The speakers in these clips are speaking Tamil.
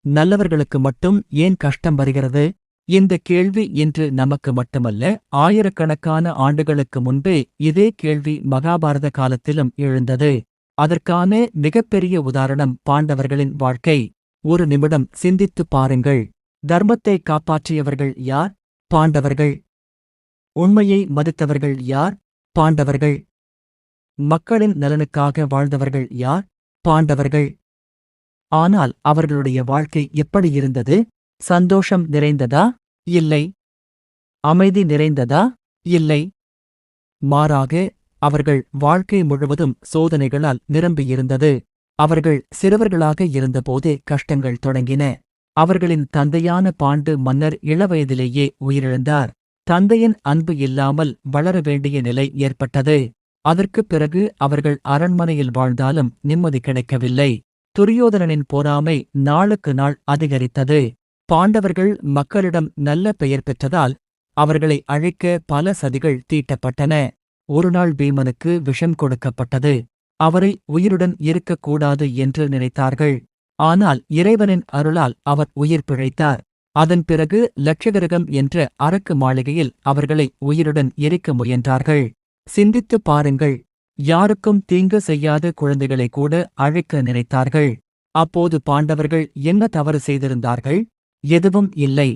நல்லவர்களுக்கு மட்டும் ஏன் கஷ்டம் வருகிறது? இந்த கேள்வி இன்று நமக்கு மட்டுமல்ல, ஆயிரக்கணக்கான ஆண்டுகளுக்கு முன்பே இதே கேள்வி மகாபாரத காலத்திலும் எழுந்தது. அதற்கான மிகப்பெரிய உதாரணம் பாண்டவர்களின் வாழ்க்கை. ஒரு நிமிடம் சிந்தித்துப் பாருங்கள். தர்மத்தை காப்பாற்றியவர்கள் யார்? பாண்டவர்கள். உண்மையை மதித்தவர்கள் யார்? பாண்டவர்கள். மக்களின் நலனுக்காக வாழ்ந்தவர்கள் யார்? பாண்டவர்கள். ஆனால் அவர்களுடைய வாழ்க்கை எப்படி இருந்தது? சந்தோஷம் நிறைந்ததா? இல்லை. அமைதி நிறைந்ததா? இல்லை. மாறாக அவர்கள் வாழ்க்கை முழுவதும் சோதனைகளால் நிரம்பியிருந்தது. அவர்கள் சிறுவர்களாக இருந்தபோதே கஷ்டங்கள் தொடங்கின. அவர்களின் தந்தையான பாண்டு மன்னர் இளவயதிலேயே உயிரிழந்தார். தந்தையின் அன்பு இல்லாமல் வளர வேண்டிய நிலை ஏற்பட்டது. அதற்குப் பிறகு அவர்கள் அரண்மனையில் வாழ்ந்தாலும் நிம்மதி கிடைக்கவில்லை. துரியோதனனின் பொறாமை நாளுக்கு நாள் அதிகரித்தது. பாண்டவர்கள் மக்களிடம் நல்ல பெயர் பெற்றதால் அவர்களை அழிக்க பல சதிகள் தீட்டப்பட்டன. ஒருநாள் பீமனுக்கு விஷம் கொடுக்கப்பட்டது. அவரை உயிருடன் இருக்கக்கூடாது என்று நினைத்தார்கள். ஆனால் இறைவனின் அருளால் அவர் உயிர் பிழைத்தார். அதன் பிறகு லட்சகிரகம் என்ற அரக்கு மாளிகையில் அவர்களை உயிருடன் எரிக்க முயன்றார்கள். சிந்தித்துப் பாருங்கள். யாருக்கும் தீங்கு செய்யாத குழந்தைகளை கூட அழிக்க நினைத்தார்கள். அப்போது பாண்டவர்கள் என்ன தவறு செய்திருந்தார்கள்? எதுவும் இல்லை.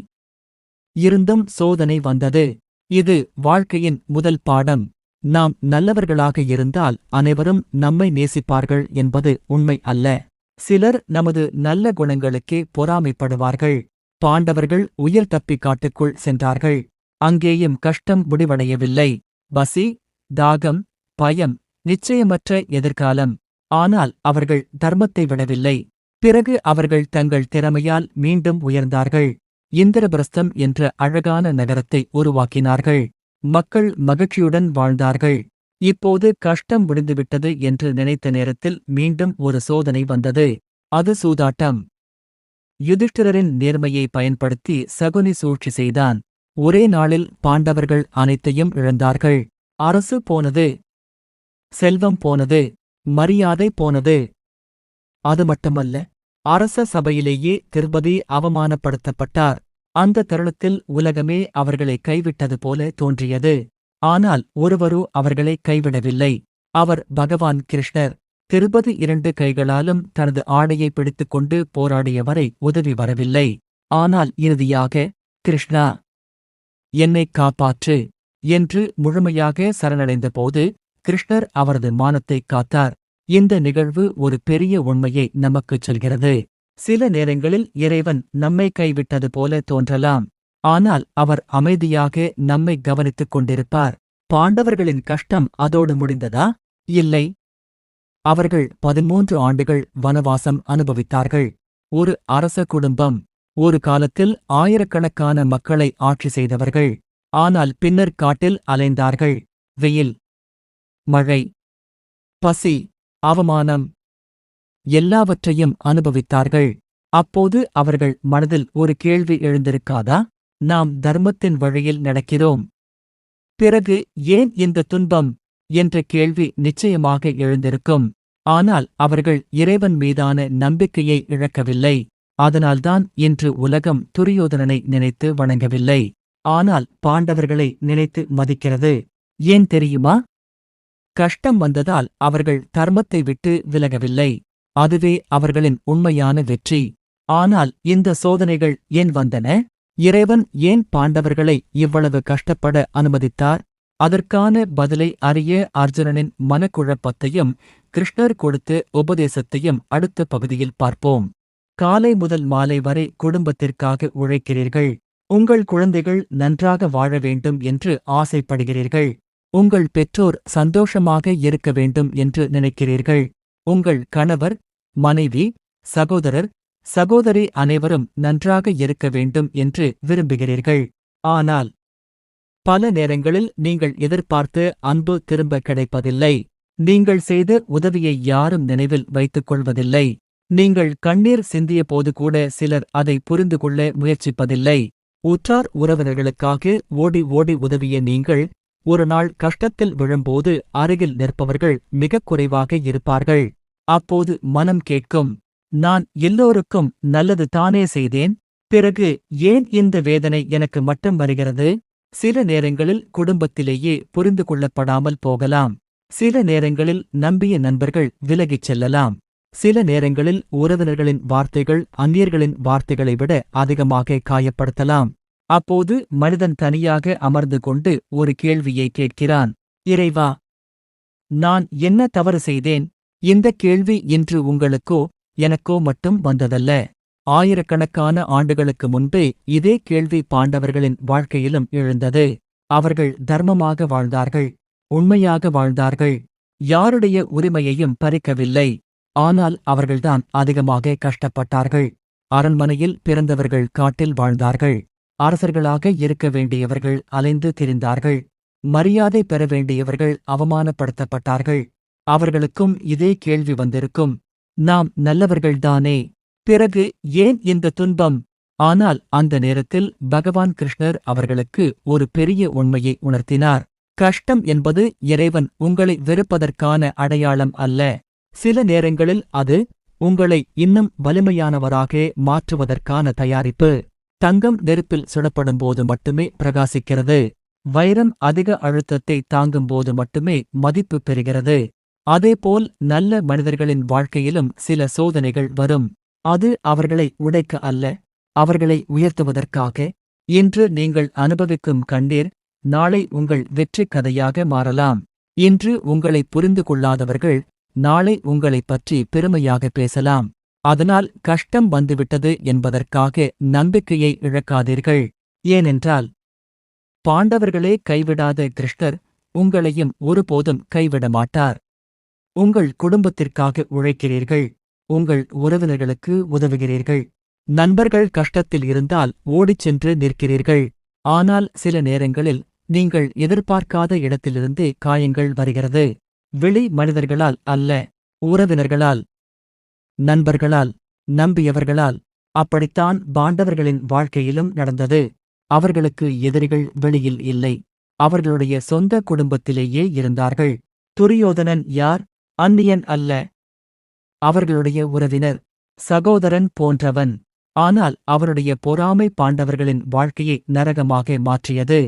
இருந்தும் சோதனை வந்தது. இது வாழ்க்கையின் முதல் பாடம். நாம் நல்லவர்களாக இருந்தால் அனைவரும் நம்மை நேசிப்பார்கள் என்பது உண்மை அல்ல. சிலர் நமது நல்ல குணங்களுக்கே பொறாமைப்படுவார்கள். பாண்டவர்கள் உயிர் தப்பி காட்டுக்குள் சென்றார்கள். அங்கேயும் கஷ்டம் முடிவடையவில்லை. பசி, தாகம், பயம், நிச்சயமற்ற எதிர்காலம். ஆனால் அவர்கள் தர்மத்தை விடவில்லை. பிறகு அவர்கள் தங்கள் திறமையால் மீண்டும் உயர்ந்தார்கள். இந்திரபிரஸ்தம் என்ற அழகான நகரத்தை உருவாக்கினார்கள். மக்கள் மகிழ்ச்சியுடன் வாழ்ந்தார்கள். இப்போது கஷ்டம் முடிந்துவிட்டது என்று நினைத்த நேரத்தில் மீண்டும் ஒரு சோதனை வந்தது. அது சூதாட்டம். யுதிஷ்டிரரின் நேர்மையை பயன்படுத்தி சகுனி சூழ்ச்சி செய்தான். ஒரே நாளில் பாண்டவர்கள் அனைத்தையும் இழந்தார்கள். அரசு போனது. செல்வம் போனது. மரியாதை போனது. அது மட்டுமல்ல, அரச சபையிலேயே திரௌபதி அவமானப்படுத்தப்பட்டார். அந்த தருணத்தில் உலகமே அவர்களை கைவிட்டது போல தோன்றியது. ஆனால் ஒருவரோ அவர்களை கைவிடவில்லை. அவர் பகவான் கிருஷ்ணர். திரௌபதி 2 கைகளாலும் தனது ஆடையை பிடித்துக்கொண்டு போராடியவரை உதவி வரவில்லை. ஆனால் இறுதியாக, கிருஷ்ணா, என்னைக் காப்பாற்று என்று முழுமையாக சரணடைந்தபோது கிருஷ்ணர் அவரது மானத்தைக் காத்தார். இந்த நிகழ்வு ஒரு பெரிய உண்மையை நமக்குச் சொல்கிறது. சில நேரங்களில் இறைவன் நம்மை கைவிட்டது போல தோன்றலாம். ஆனால் அவர் அமைதியாக நம்மை கவனித்துக் கொண்டிருப்பார். பாண்டவர்களின் கஷ்டம் அதோடு முடிந்ததா? இல்லை. அவர்கள் 13 ஆண்டுகள் வனவாசம் அனுபவித்தார்கள். ஒரு அரச குடும்பம். ஒரு காலத்தில் ஆயிரக்கணக்கான மக்களை ஆட்சி செய்தவர்கள். ஆனால் பின்னர் காட்டில் அலைந்தார்கள். வெயில், மழை, பசி, அவமானம் எல்லாவற்றையும் அனுபவித்தார்கள். அப்போது அவர்கள் மனதில் ஒரு கேள்வி எழுந்திருக்காதா? நாம் தர்மத்தின் வழியில் நடக்கிறோம். பிறகு ஏன் இந்த துன்பம் என்ற கேள்வி நிச்சயமாக எழுந்திருக்கும். ஆனால் அவர்கள் இறைவன் மீதான நம்பிக்கையை இழக்கவில்லை. அதனால்தான் இன்று உலகம் துரியோதனனை நினைத்து வணங்கவில்லை. ஆனால் பாண்டவர்களை நினைத்து மதிக்கிறது. ஏன் தெரியுமா? கஷ்டம் வந்ததால் அவர்கள் தர்மத்தை விட்டு விலகவில்லை. அதுவே அவர்களின் உண்மையான வெற்றி. ஆனால் இந்த சோதனைகள் ஏன் வந்தன? இறைவன் ஏன் பாண்டவர்களை இவ்வளவு கஷ்டப்பட அனுமதித்தார்? அதற்கான பதிலை அறிய அர்ஜுனனின் மனக்குழப்பத்தையும் கிருஷ்ணர் கொடுத்த உபதேசத்தையும் அடுத்த பகுதியில் பார்ப்போம். காலை முதல் மாலை வரை குடும்பத்திற்காக உழைக்கிறீர்கள். உங்கள் குழந்தைகள் நன்றாக வாழ வேண்டும் என்று ஆசைப்படுகிறீர்கள். உங்கள் பெற்றோர் சந்தோஷமாக இருக்க வேண்டும் என்று நினைக்கிறீர்கள். உங்கள் கணவர், மனைவி, சகோதரர், சகோதரி அனைவரும் நன்றாக இருக்க வேண்டும் என்று விரும்புகிறீர்கள். ஆனால் பல நேரங்களில் நீங்கள் எதிர்பார்த்த அன்பு திரும்ப கிடைப்பதில்லை. நீங்கள் செய்த உதவியை யாரும் நினைவில் வைத்துக் கொள்வதில்லை. நீங்கள் கண்ணீர் சிந்திய போது கூட சிலர் அதை புரிந்து கொள்ள முயற்சிப்பதில்லை. உற்றார் உறவினர்களுக்காக ஓடி ஓடி உதவிய நீங்கள் ஒரு நாள் கஷ்டத்தில் விழும்போது அருகில் நிற்பவர்கள் மிகக் குறைவாக இருப்பார்கள். அப்போது மனம் கேட்கும், நான் எல்லோருக்கும் நல்லது தானே செய்தேன். பிறகு ஏன் இந்த வேதனை எனக்கு மட்டும் வருகிறது? சில நேரங்களில் குடும்பத்திலேயே புரிந்து கொள்ளப்படாமல் போகலாம். சில நேரங்களில் நம்பிய நண்பர்கள் விலகிச் செல்லலாம். சில நேரங்களில் உறவினர்களின் வார்த்தைகள் அந்நியர்களின் வார்த்தைகளை விட அதிகமாக காயப்படுத்தலாம். அப்போது மனிதன் தனியாக அமர்ந்து கொண்டு ஒரு கேள்வியை கேட்கிறான். இறைவா, நான் என்ன தவறு செய்தேன்? இந்தக் கேள்வி இன்று உங்களுக்கோ எனக்கோ மட்டும் வந்ததல்ல. ஆயிரக்கணக்கான ஆண்டுகளுக்கு முன்பே இதே கேள்வி பாண்டவர்களின் வாழ்க்கையிலும் எழுந்தது. அவர்கள் தர்மமாக வாழ்ந்தார்கள், உண்மையாக வாழ்ந்தார்கள், யாருடைய உரிமையையும் பறிக்கவில்லை. ஆனால் அவர்கள்தான் அதிகமாக கஷ்டப்பட்டார்கள். அரண்மனையில் பிறந்தவர்கள் காட்டில் வாழ்ந்தார்கள். அரசர்களாக இருக்க வேண்டியவர்கள் அலைந்து திரிந்தார்கள். மரியாதை பெற வேண்டியவர்கள் அவமானப்படுத்தப்பட்டார்கள். அவர்களுக்கும் இதே கேள்வி வந்திருக்கும். நாம் நல்லவர்கள்தானே, பிறகு ஏன் இந்த துன்பம்? ஆனால் அந்த நேரத்தில் பகவான் கிருஷ்ணர் அவர்களுக்கு ஒரு பெரிய உண்மையை உணர்த்தினார். கஷ்டம் என்பது இறைவன் உங்களை வெறுப்பதற்கான அடையாளம் அல்ல. சில நேரங்களில் அது உங்களை இன்னும் வலிமையானவராக மாற்றுவதற்கான தயாரிப்பு. தங்கம் நெருப்பில் சுடப்படும்போது மட்டுமே பிரகாசிக்கிறது. வைரம் அதிக அழுத்தத்தை தாங்கும்போது மட்டுமே மதிப்பு பெறுகிறது. அதேபோல் நல்ல மனிதர்களின் வாழ்க்கையிலும் சில சோதனைகள் வரும். அது அவர்களை உடைக்க அல்ல, அவர்களை உயர்த்துவதற்காக. இன்று நீங்கள் அனுபவிக்கும் கண்ணீர் நாளை உங்கள் வெற்றிக் கதையாக மாறலாம். இன்று உங்களை புரிந்து கொள்ளாதவர்கள் நாளை உங்களைப் பற்றி பெருமையாக பேசலாம். அதனால் கஷ்டம் வந்துவிட்டது என்பதற்காக நம்பிக்கையை இழக்காதீர்கள். ஏனென்றால் பாண்டவர்களே கைவிடாத கிருஷ்ணர் உங்களையும் ஒருபோதும் கைவிட மாட்டார். உங்கள் குடும்பத்திற்காக உழைக்கிறீர்கள், உங்கள் உறவினர்களுக்கு உதவுகிறீர்கள், நண்பர்கள் கஷ்டத்தில் இருந்தால் ஓடிச் சென்று நிற்கிறீர்கள். ஆனால் சில நேரங்களில் நீங்கள் எதிர்பார்க்காத இடத்திலிருந்தே காயங்கள் வருகிறது. வெளி மனிதர்களால் அல்ல, உறவினர்களால், நண்பர்களால், நம்பியவர்களால். அப்படித்தான் பாண்டவர்களின் வாழ்க்கையிலும் நடந்தது. அவர்களுக்கு எதிரிகள் வெளியில் இல்லை, அவர்களுடைய சொந்த குடும்பத்திலேயே இருந்தார்கள். துரியோதனன் யார்? அந்நியன் அல்ல, அவர்களுடைய உறவினர், சகோதரன் போன்றவன். ஆனால் அவருடைய பொறாமை பாண்டவர்களின் வாழ்க்கையை நரகமாக மாற்றியது.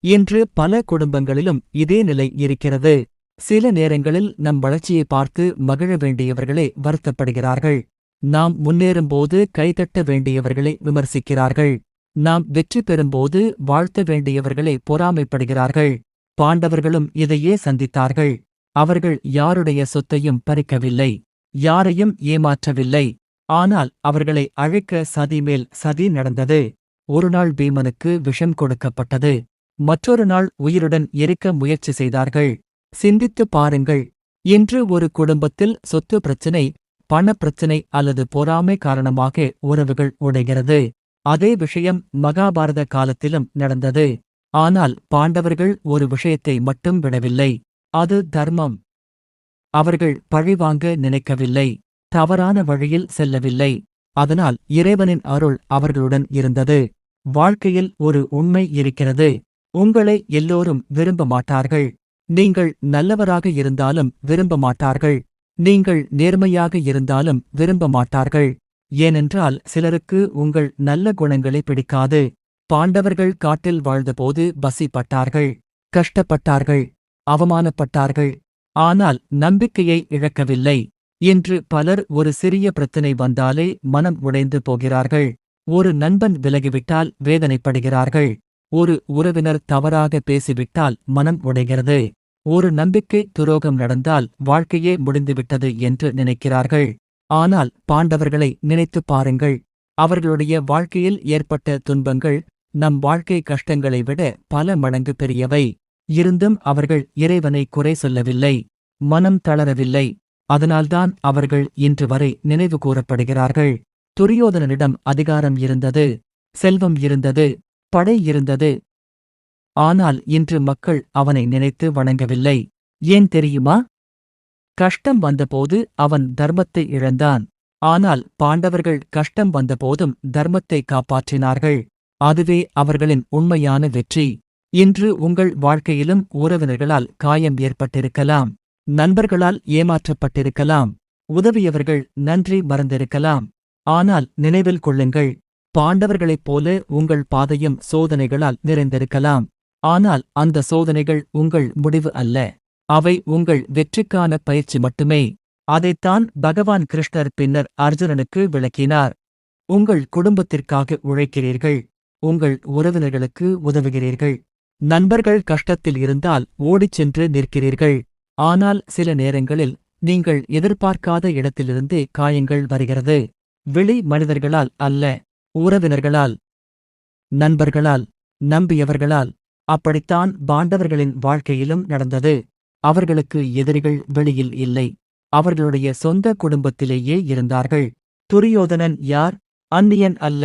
இன்று பல குடும்பங்களிலும் இதே நிலை இருக்கிறது. சில நேரங்களில் நம் வளர்ச்சியை பார்த்து மகிழ வேண்டியவர்களே வருத்தப்படுகிறார்கள். நாம் முன்னேறும்போது கைதட்ட வேண்டியவர்களை விமர்சிக்கிறார்கள். நாம் வெற்றி பெறும்போது வாழ்த்த வேண்டியவர்களே பொறாமைப்படுகிறார்கள். பாண்டவர்களும் இதையே சந்தித்தார்கள். அவர்கள் யாருடைய சொத்தையும் பறிக்கவில்லை, யாரையும் ஏமாற்றவில்லை. ஆனால் அவர்களை அழைக்க சதி மேல் சதி நடந்தது. ஒருநாள் பீமனுக்கு விஷம் கொடுக்கப்பட்டது. மற்றொரு நாள் உயிருடன் எரிக்க முயற்சி செய்தார்கள். சிந்தித்துப் பாருங்கள். இன்று ஒரு குடும்பத்தில் சொத்து பிரச்சினை, பணப்பிரச்சினை அல்லது பொறாமை காரணமாக உறவுகள் உடைகிறது. அதே விஷயம் மகாபாரத காலத்திலும் நடந்தது. ஆனால் பாண்டவர்கள் ஒரு விஷயத்தை மட்டும் விடவில்லை, அது தர்மம். அவர்கள் பழிவாங்க நினைக்கவில்லை, தவறான வழியில் செல்லவில்லை. அதனால் இறைவனின் அருள் அவர்களுடன் இருந்தது. வாழ்க்கையில் ஒரு உண்மை இருக்கிறது. உங்களை எல்லோரும் விரும்ப மாட்டார்கள். நீங்கள் நல்லவராக இருந்தாலும் விரும்ப மாட்டார்கள். நீங்கள் நேர்மையாக இருந்தாலும் விரும்ப மாட்டார்கள். ஏனென்றால் சிலருக்கு உங்கள் நல்ல குணங்களை பிடிக்காது. பாண்டவர்கள் காட்டில் வாழ்ந்தபோது பசிப்பட்டார்கள், கஷ்டப்பட்டார்கள், அவமானப்பட்டார்கள். ஆனால் நம்பிக்கையை இழக்கவில்லை. இன்று பலர் ஒரு சிறிய பிரச்சினை வந்தாலே மனம் உடைந்து போகிறார்கள். ஒரு நண்பன் விலகிவிட்டால் வேதனைப்படுகிறார்கள். ஒரு உறவினர் தவறாக பேசிவிட்டால் மனம் உடைகிறது. ஒரு நம்பிக்கை துரோகம் நடந்தால் வாழ்க்கையே முடிந்துவிட்டது என்று நினைக்கிறார்கள். ஆனால் பாண்டவர்களை நினைத்துப் பாருங்கள். அவர்களுடைய வாழ்க்கையில் ஏற்பட்ட துன்பங்கள் நம் வாழ்க்கை கஷ்டங்களை விட பல மடங்கு பெரியவை. இருந்தும் அவர்கள் இறைவனை குறை சொல்லவில்லை, மனம் தளரவில்லை. அதனால்தான் அவர்கள் இன்று வரை நினைவு கூறப்படுகிறார்கள். துரியோதனனிடம் அதிகாரம் இருந்தது, செல்வம் இருந்தது, படை இருந்தது. ஆனால் இன்று மக்கள் அவனை நினைத்து வணங்கவில்லை. ஏன் தெரியுமா? கஷ்டம் வந்தபோது அவன் தர்மத்தை இழந்தான். ஆனால் பாண்டவர்கள் கஷ்டம் வந்தபோதும் தர்மத்தை காப்பாற்றினார்கள். அதுவே அவர்களின் உண்மையான வெற்றி. இன்று உங்கள் வாழ்க்கையிலும் உறவினர்களால் காயம் ஏற்பட்டிருக்கலாம், நண்பர்களால் ஏமாற்றப்பட்டிருக்கலாம், உதவியவர்கள் நன்றி மறந்திருக்கலாம். ஆனால் நினைவில் கொள்ளுங்கள், பாண்டவர்களைப் போல உங்கள் பாதையும் சோதனைகளால் நிறைந்திருக்கலாம். ஆனால் அந்த சோதனைகள் உங்கள் முடிவு அல்ல. அவை உங்கள் வெற்றிக்கான பயிற்சி மட்டுமே. அதைத்தான் பகவான் கிருஷ்ணர் பின்னர் அர்ஜுனனுக்கு விளக்கினார். உங்கள் குடும்பத்திற்காக உழைக்கிறீர்கள். உங்கள் உறவினர்களுக்கு உதவுகிறீர்கள். நண்பர்கள் கஷ்டத்தில் இருந்தால் ஓடிச் சென்று நிற்கிறீர்கள். ஆனால் சில நேரங்களில் நீங்கள் எதிர்பார்க்காத இடத்திலிருந்தே காயங்கள் வருகிறது. வெளி மனிதர்களால் அல்ல, உறவினர்களால், நண்பர்களால், நம்பியவர்களால். அப்படித்தான் பாண்டவர்களின் வாழ்க்கையிலும் நடந்தது. அவர்களுக்கு எதிரிகள் வெளியில் இல்லை, அவர்களுடைய சொந்த குடும்பத்திலேயே இருந்தார்கள். துரியோதனன் யார்? அந்நியன் அல்ல,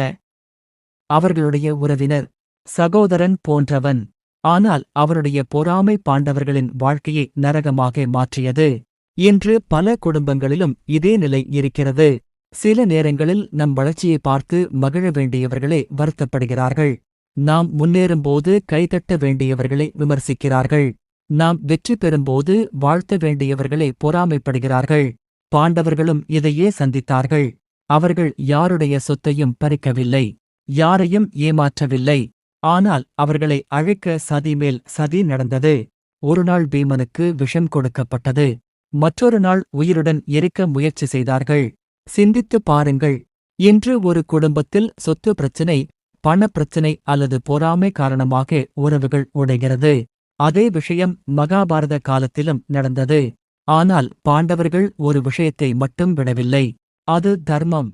அவர்களுடைய உறவினர், சகோதரன் போன்றவன். ஆனால் அவருடைய பொறாமை பாண்டவர்களின் வாழ்க்கையை நரகமாக மாற்றியது. இன்று பல குடும்பங்களிலும் இதே நிலை இருக்கிறது. சில நேரங்களில் நம் வளர்ச்சியை பார்த்து மகிழ வேண்டியவர்களே வருத்தப்படுகிறார்கள். நாம் முன்னேறும்போது கைதட்ட வேண்டியவர்களை விமர்சிக்கிறார்கள். நாம் வெற்றி பெறும்போது வாழ்த்த வேண்டியவர்களே பொறாமைப்படுகிறார்கள். பாண்டவர்களும் இதையே சந்தித்தார்கள். அவர்கள் யாருடைய சொத்தையும் பறிக்கவில்லை, யாரையும் ஏமாற்றவில்லை. ஆனால் அவர்களை அழிக்க சதி மேல் சதி நடந்தது. ஒருநாள் பீமனுக்கு விஷம் கொடுக்கப்பட்டது. மற்றொரு நாள் உயிருடன் எரிக்க முயற்சி செய்தார்கள். சிந்தித்துப் பாருங்கள், இன்று ஒரு குடும்பத்தில் சொத்து பிரச்சினை, பணப்பிரச்சினை அல்லது பொறாமை காரணமாக உறவுகள் உடைகிறது. அதே விஷயம் மகாபாரத காலத்திலும் நடந்தது. ஆனால் பாண்டவர்கள் ஒரு விஷயத்தை மட்டும் விடவில்லை, அது தர்மம்.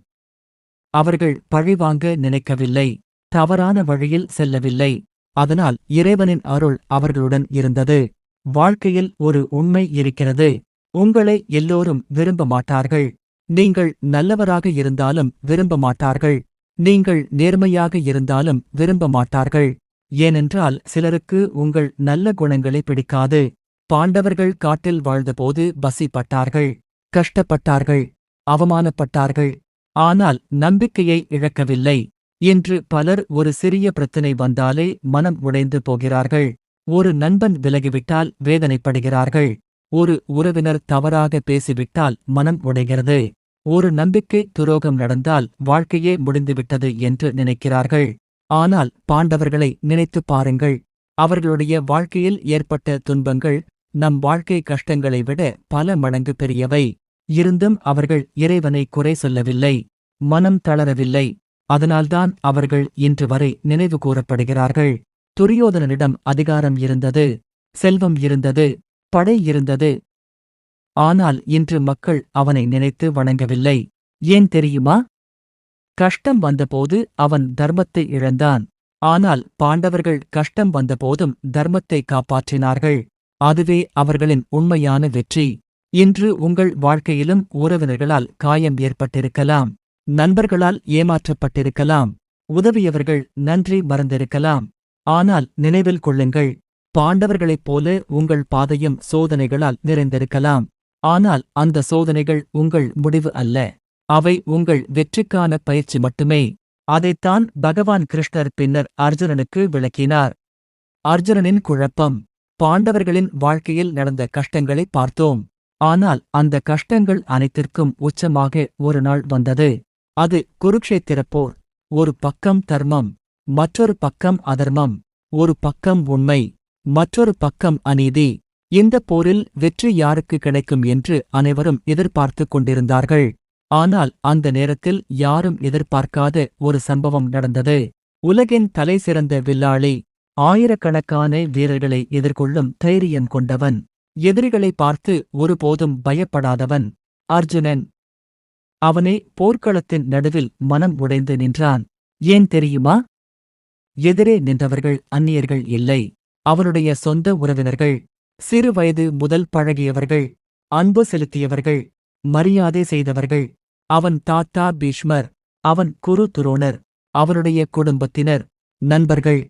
அவர்கள் பழிவாங்க நினைக்கவில்லை, தவறான வழியில் செல்லவில்லை. அதனால் இறைவனின் அருள் அவர்களுடன் இருந்தது. வாழ்க்கையில் ஒரு உண்மை இருக்கிறது. உங்களை எல்லோரும் விரும்ப மாட்டார்கள். நீங்கள் நல்லவராக இருந்தாலும் விரும்ப மாட்டார்கள். நீங்கள் நேர்மையாக இருந்தாலும் விரும்ப மாட்டார்கள். ஏனென்றால் சிலருக்கு உங்கள் நல்ல குணங்களை பிடிக்காது. பாண்டவர்கள் காட்டில் வாழ்ந்தபோது பசிப்பட்டார்கள், கஷ்டப்பட்டார்கள், அவமானப்பட்டார்கள். ஆனால் நம்பிக்கையை இழக்கவில்லை. இன்று பலர் ஒரு சிறிய பிரச்சினை வந்தாலே மனம் உடைந்து போகிறார்கள். ஒரு நண்பன் விலகிவிட்டால் வேதனைப்படுகிறார்கள். ஒரு உறவினர் தவறாக பேசிவிட்டால் மனம் உடைகிறது. ஒரு நம்பிக்கை துரோகம் நடந்தால் வாழ்க்கையே முடிந்துவிட்டது என்று நினைக்கிறார்கள். ஆனால் பாண்டவர்களை நினைத்துப் பாருங்கள். அவர்களுடைய வாழ்க்கையில் ஏற்பட்ட துன்பங்கள் நம் வாழ்க்கை கஷ்டங்களை விட பல மடங்கு பெரியவை. இருந்தும் அவர்கள் இறைவனை குறை சொல்லவில்லை, மனம் தளரவில்லை. அதனால்தான் அவர்கள் இன்று வரை நினைவு கூறப்படுகிறார்கள். துரியோதனனிடம் அதிகாரம் இருந்தது, செல்வம் இருந்தது, படை இருந்தது. ஆனால் இன்று மக்கள் அவனை நினைத்து வணங்கவில்லை. ஏன் தெரியுமா? கஷ்டம் வந்தபோது அவன் தர்மத்தை இழந்தான். ஆனால் பாண்டவர்கள் கஷ்டம் வந்தபோதும் தர்மத்தை காப்பாற்றினார்கள். அதுவே அவர்களின் உண்மையான வெற்றி. இன்று உங்கள் வாழ்க்கையிலும் உறவினர்களால் காயம் ஏற்பட்டிருக்கலாம், நண்பர்களால் ஏமாற்றப்பட்டிருக்கலாம், உதவியவர்கள் நன்றி மறந்திருக்கலாம். ஆனால் நினைவில் கொள்ளுங்கள், பாண்டவர்களைப் போல உங்கள் பாதையும் சோதனைகளால் நிறைந்திருக்கலாம். ஆனால் அந்த சோதனைகள் உங்கள் முடிவு அல்ல, அவை உங்கள் வெற்றிக்கான பயிற்சி மட்டுமே. அதைத்தான் பகவான் கிருஷ்ணர் பின்னர் அர்ஜுனனுக்கு விளக்கினார். அர்ஜுனனின் குழப்பம். பாண்டவர்களின் வாழ்க்கையில் நடந்த கஷ்டங்களை பார்த்தோம். ஆனால் அந்த கஷ்டங்கள் அனைத்திற்கும் உச்சமாக ஒரு நாள் வந்தது. அது குருக்ஷேத்திரப் போர். ஒரு பக்கம் தர்மம், மற்றொரு பக்கம் அதர்மம். ஒரு பக்கம் உண்மை, மற்றொரு பக்கம் அநீதி. இந்த போரில் வெற்றி யாருக்கு கிடைக்கும் என்று அனைவரும் எதிர்பார்த்துக் கொண்டிருந்தார்கள். ஆனால் அந்த நேரத்தில் யாரும் எதிர்பார்க்காத ஒரு சம்பவம் நடந்தது. உலகின் தலைசிறந்த வில்லாளி, ஆயிரக்கணக்கான வீரர்களை எதிர்கொள்ளும் தைரியம் கொண்டவன், எதிரிகளை பார்த்து ஒருபோதும் பயப்படாதவன் அர்ஜுனன். அவனே போர்க்களத்தின் நடுவில் மனம் உடைந்து நின்றான். ஏன் தெரியுமா? எதிரே நின்றவர்கள் அந்நியர்கள் இல்லை, அவனுடைய சொந்த உறவினர்கள். சிறு வயது முதல் பழகியவர்கள், அன்பு செலுத்தியவர்கள், மரியாதை செய்தவர்கள். அவன் தாத்தா பீஷ்மர், அவன் குரு துரோணர், அவனுடைய குடும்பத்தினர், நண்பர்கள்,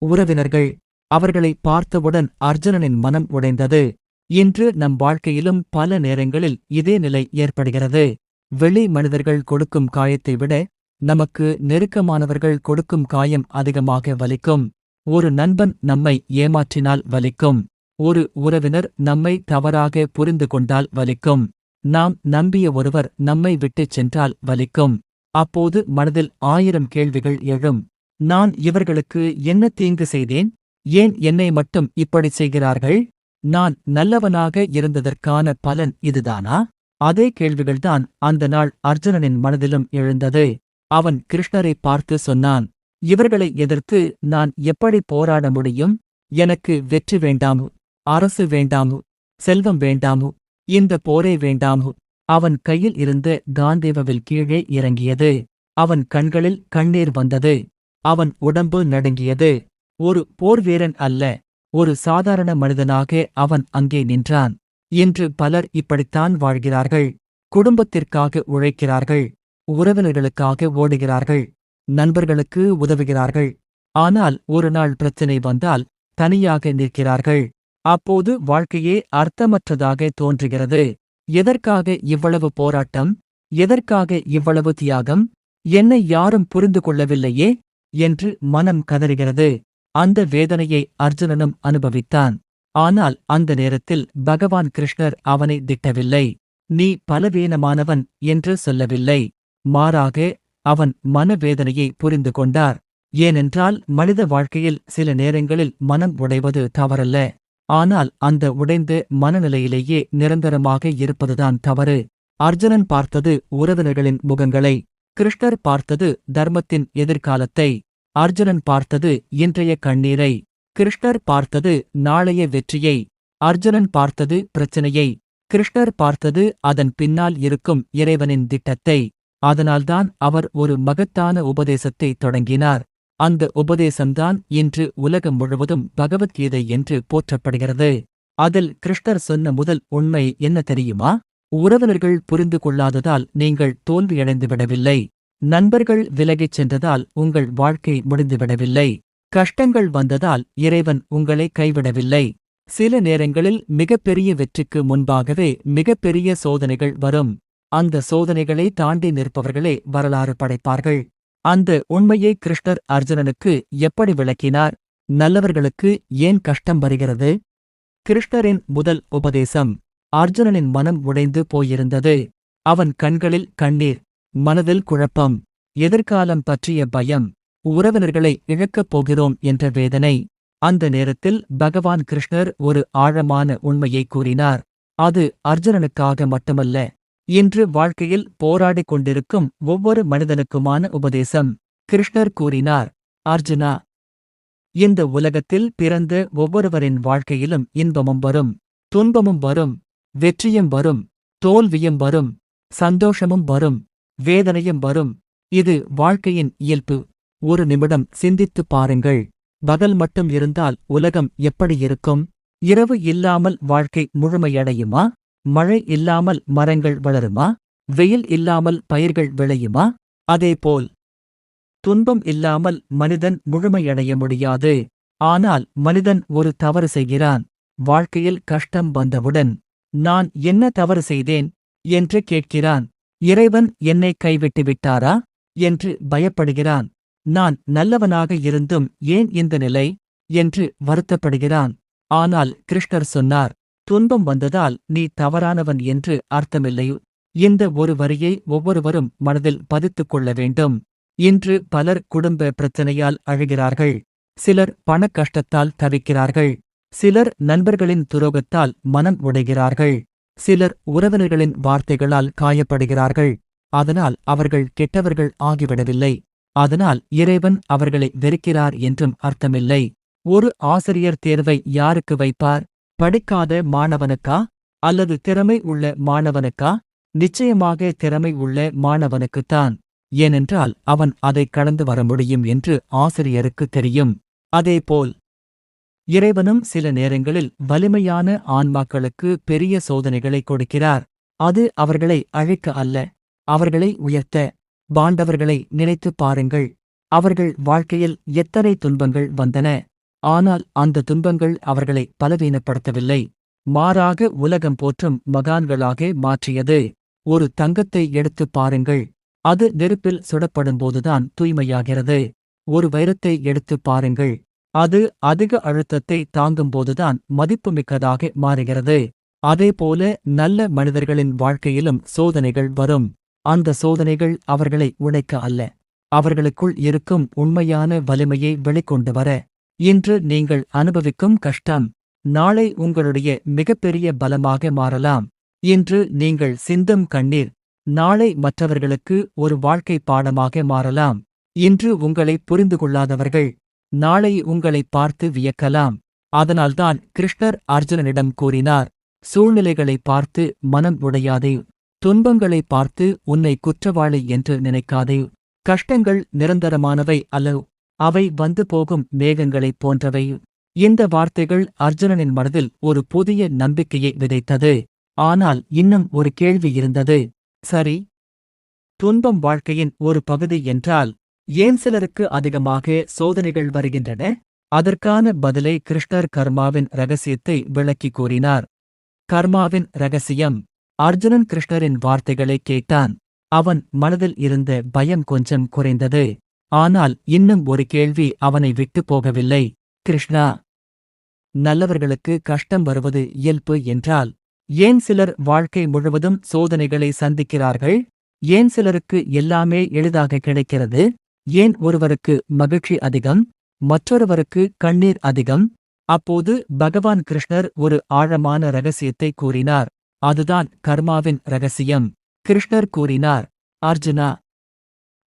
உறவினர்கள். அவர்களை பார்த்தவுடன் அர்ஜுனனின் மனம் உடைந்தது. இன்று நம் வாழ்க்கையிலும் பல நேரங்களில் இதே நிலை ஏற்படுகிறது. வெளி மனிதர்கள் கொடுக்கும் காயத்தை விட நமக்கு நெருக்கமானவர்கள் கொடுக்கும் காயம் அதிகமாக வலிக்கும். ஒரு நண்பன் நம்மை ஏமாற்றினால் வலிக்கும். ஒரு உறவினர் நம்மை தவறாக புரிந்து கொண்டால் வலிக்கும். நாம் நம்பிய ஒருவர் நம்மை விட்டுச் சென்றால் வலிக்கும். அப்போது மனதில் 1000 கேள்விகள் எழும். நான் இவர்களுக்கு என்ன தீங்கு செய்தேன்? ஏன் என்னை மட்டும் இப்படிச் செய்கிறார்கள்? நான் நல்லவனாக இருந்ததற்கான பலன் இதுதானா? அதே கேள்விகள்தான் அந்த நாள் அர்ஜுனனின் மனதிலும் எழுந்தது. அவன் கிருஷ்ணரை பார்த்து சொன்னான், இவர்களை எதிர்த்து நான் எப்படி போராட முடியும்? எனக்கு வெற்றி வேண்டாமு, அரசு வேண்டாமு, செல்வம் வேண்டாமு, இந்த போரே வேண்டாமு. அவன் கையில் இருந்த காந்தேவவில் கீழே இறங்கியது. அவன் கண்களில் கண்ணீர் வந்தது. அவன் உடம்பு நடுங்கியது. ஒரு போர் வீரன் அல்ல, ஒரு சாதாரண மனிதனாக அவன் அங்கே நின்றான். இன்று பலர் இப்படித்தான் வாழ்கிறார்கள். குடும்பத்திற்காக உழைக்கிறார்கள், உறவினர்களுக்காக ஓடுகிறார்கள், நண்பர்களுக்கு உதவுகிறார்கள். ஆனால் ஒரு நாள் பிரச்சினை வந்தால் தனியாக நிற்கிறார்கள். அப்போது வாழ்க்கையே அர்த்தமற்றதாக தோன்றுகிறது. எதற்காக இவ்வளவு போராட்டம்? எதற்காக இவ்வளவு தியாகம்? என்னை யாரும் புரிந்து கொள்ளவில்லையே என்று மனம் கதறுகிறது. அந்த வேதனையை அர்ஜுனனும் அனுபவித்தான். ஆனால் அந்த நேரத்தில் பகவான் கிருஷ்ணர் அவனை திட்டவில்லை. நீ பலவீனமானவன் என்று சொல்லவில்லை. மாறாக அவன் மனவேதனையை புரிந்து கொண்டார். ஏனென்றால் மனித வாழ்க்கையில் சில நேரங்களில் மனம் உடைவது தவறல்ல. ஆனால் அந்த உடைந்த மனநிலையிலேயே நிரந்தரமாக இருப்பதுதான் தவறு. அர்ஜுனன் பார்த்தது உறவினர்களின் முகங்களை. கிருஷ்ணர் பார்த்தது தர்மத்தின் எதிர்காலத்தை. அர்ஜுனன் பார்த்தது இன்றைய கண்ணீரை. கிருஷ்ணர் பார்த்தது நாளைய வெற்றியை. அர்ஜுனன் பார்த்தது பிரச்சனையை. கிருஷ்ணர் பார்த்தது அதன் பின்னால் இருக்கும் இறைவனின் திட்டத்தை. அதனால்தான் அவர் ஒரு மகத்தான உபதேசத்தை தொடங்கினார். அந்த உபதேசம்தான் இன்று உலகம் முழுவதும் பகவத்கீதை என்று போற்றப்படுகிறது. அதில் கிருஷ்ணர் சொன்ன முதல் உண்மை என்ன தெரியுமா? உறவினர்கள் புரிந்து கொள்ளாததால் நீங்கள் தோல்வியடைந்துவிடவில்லை. நண்பர்கள் விலகிச் சென்றதால் உங்கள் வாழ்க்கை முடிந்துவிடவில்லை. கஷ்டங்கள் வந்ததால் இறைவன் உங்களை கைவிடவில்லை. சில நேரங்களில் மிகப்பெரிய வெற்றிக்கு முன்பாகவே மிகப்பெரிய சோதனைகள் வரும். அந்த சோதனைகளை தாண்டி நிற்பவர்களே வரலாறு படைப்பார்கள். அந்த உண்மையை கிருஷ்ணர் அர்ஜுனனுக்கு எப்படி விளக்கினார்? நல்லவர்களுக்கு ஏன் கஷ்டம் வருகிறது? கிருஷ்ணரின் முதல் உபதேசம். அர்ஜுனனின் மனம் உடைந்து போயிருந்தது. அவன் கண்களில் கண்ணீர், மனதில் குழப்பம், எதிர்காலம் பற்றிய பயம், உறவினர்களை இழக்கப் போகிறோம் என்ற வேதனை. அந்த நேரத்தில் பகவான் கிருஷ்ணர் ஒரு ஆழமான உண்மையை கூறினார். அது அர்ஜுனனுக்காக மட்டுமல்ல, இன்று வாழ்க்கையில் போராடிக் கொண்டிருக்கும் ஒவ்வொரு மனிதனுக்குமான உபதேசம். கிருஷ்ணர் கூறினார், அர்ஜுனா, இந்த உலகத்தில் பிறந்த ஒவ்வொருவரின் வாழ்க்கையிலும் இன்பமும் வரும், துன்பமும் வரும், வெற்றியும் வரும், தோல்வியும் வரும், சந்தோஷமும் வரும், வேதனையும் வரும். இது வாழ்க்கையின் இயல்பு. ஒரு நிமிடம் சிந்தித்துப் பாருங்கள். பகல் மட்டும் இருந்தால் உலகம் எப்படி இருக்கும்? இரவு இல்லாமல் வாழ்க்கை முழுமையடையுமா? மழை இல்லாமல் மரங்கள் வளருமா? வெயில் இல்லாமல் பயிர்கள் விளையுமா? அதேபோல் துன்பம் இல்லாமல் மனிதன் முழுமையடைய முடியாது. ஆனால் மனிதன் ஒரு தவறு செய்கிறான். வாழ்க்கையில் கஷ்டம் வந்தவுடன், நான் என்ன தவறு செய்தேன் என்று கேட்கிறான். இறைவன் என்னை கைவிட்டு விட்டாரா என்று பயப்படுகிறான். நான் நல்லவனாக இருந்தும் ஏன் இந்த நிலை என்று வருத்தப்படுகிறான். ஆனால் கிருஷ்ணர் சொன்னார், துன்பம் வந்ததால் நீ தவறானவன் என்று அர்த்தமில்லை. இந்த ஒரு வரியை ஒவ்வொருவரும் மனதில் பதித்துக் கொள்ள வேண்டும். இன்று பலர் குடும்ப பிரச்சனையால் அழுகிறார்கள். சிலர் பண கஷ்டத்தால் தவிக்கிறார்கள். சிலர் நண்பர்களின் துரோகத்தால் மனம் உடைகிறார்கள். சிலர் உறவினர்களின் வார்த்தைகளால் காயப்படுகிறார்கள். அதனால் அவர்கள் கெட்டவர்கள் ஆகிவிடவில்லை. அதனால் இறைவன் அவர்களை வெறுக்கிறார் என்றும் அர்த்தமில்லை. ஒரு ஆசிரியர் தேர்வை யாருக்கு வைப்பார்? படிக்காத மாணவனுக்கா அல்லது திறமை உள்ள மாணவனுக்கா? நிச்சயமாக திறமை உள்ள மாணவனுக்குத்தான். ஏனென்றால் அவன் அதை கடந்து வர முடியும் என்று ஆசிரியருக்கு தெரியும். அதேபோல் இறைவனும் சில நேரங்களில் வலிமையான ஆன்மாக்களுக்கு பெரிய சோதனைகளை கொடுக்கிறார். அது அவர்களை அழிக்க அல்ல, அவர்களை உயர்த்த. பாண்டவர்களை நினைத்துப் பாருங்கள். அவர்கள் வாழ்க்கையில் எத்தனை துன்பங்கள் வந்தன. ஆனால் அந்த துன்பங்கள் அவர்களை பலவீனப்படுத்தவில்லை. மாறாக உலகம் போற்றும் மகான்களாக மாற்றியது. ஒரு தங்கத்தை எடுத்துப் பாருங்கள். அது நெருப்பில் சுடப்படும்போதுதான் தூய்மையாகிறது. ஒரு வைரத்தை எடுத்துப் பாருங்கள். அது அதிக அழுத்தத்தை தாங்கும்போதுதான் மதிப்புமிக்கதாக மாறுகிறது. அதேபோல நல்ல மனிதர்களின் வாழ்க்கையிலும் சோதனைகள் வரும். அந்த சோதனைகள் அவர்களை உடைக்க அல்ல, அவர்களுக்குள் இருக்கும் உண்மையான வலிமையை வெளிக்கொண்டு வர. இன்று நீங்கள் அனுபவிக்கும் கஷ்டம் நாளை உங்களுடைய மிகப்பெரிய பலமாக மாறலாம். இன்று நீங்கள் சிந்தும் கண்ணீர் நாளை மற்றவர்களுக்கு ஒரு வாழ்க்கை பாடமாக மாறலாம். இன்று உங்களை புரிந்து கொள்ளாதவர்கள் நாளை உங்களை பார்த்து வியக்கலாம். அதனால்தான் கிருஷ்ணர் அர்ஜுனனிடம் கூறினார், சூழ்நிலைகளை பார்த்து மனம் உடையாதே, துன்பங்களை பார்த்து உன்னை குற்றவாளி என்று நினைக்காதே. கஷ்டங்கள் நிரந்தரமானவை அல்ல, அவை வந்து போகும் மேகங்களைப் போன்றவை. இந்த வார்த்தைகள் அர்ஜுனனின் மனதில் ஒரு புதிய நம்பிக்கையை விதைத்தது. ஆனால் இன்னும் ஒரு கேள்வி இருந்தது. சரி, துன்பம் வாழ்க்கையின் ஒரு பகுதி என்றால் ஏன் சிலருக்கு அதிகமாக சோதனைகள் வருகின்றன? அதற்கான பதிலை கிருஷ்ணர் கர்மாவின் ரகசியத்தை விளக்கி கூறினார். கர்மாவின் ரகசியம். அர்ஜுனன் கிருஷ்ணரின் வார்த்தைகளை கேட்டான். அவன் மனதில் இருந்த பயம் கொஞ்சம் குறைந்தது. ஆனால் இன்னும் ஒரு கேள்வி அவனை விட்டு போகவில்லை. கிருஷ்ணா, நல்லவர்களுக்கு கஷ்டம் வருவது இயல்பு என்றால் ஏன் சிலர் வாழ்க்கை முழுவதும் சோதனைகளை சந்திக்கிறார்கள்? ஏன் சிலருக்கு எல்லாமே எளிதாக கிடைக்கிறது? ஏன் ஒருவருக்கு மகிழ்ச்சி அதிகம், மற்றொருவருக்கு கண்ணீர் அதிகம்? அப்போது பகவான் கிருஷ்ணர் ஒரு ஆழமான ரகசியத்தை கூறினார். அதுதான் கர்மாவின் ரகசியம். கிருஷ்ணர் கூறினார், அர்ஜுனா,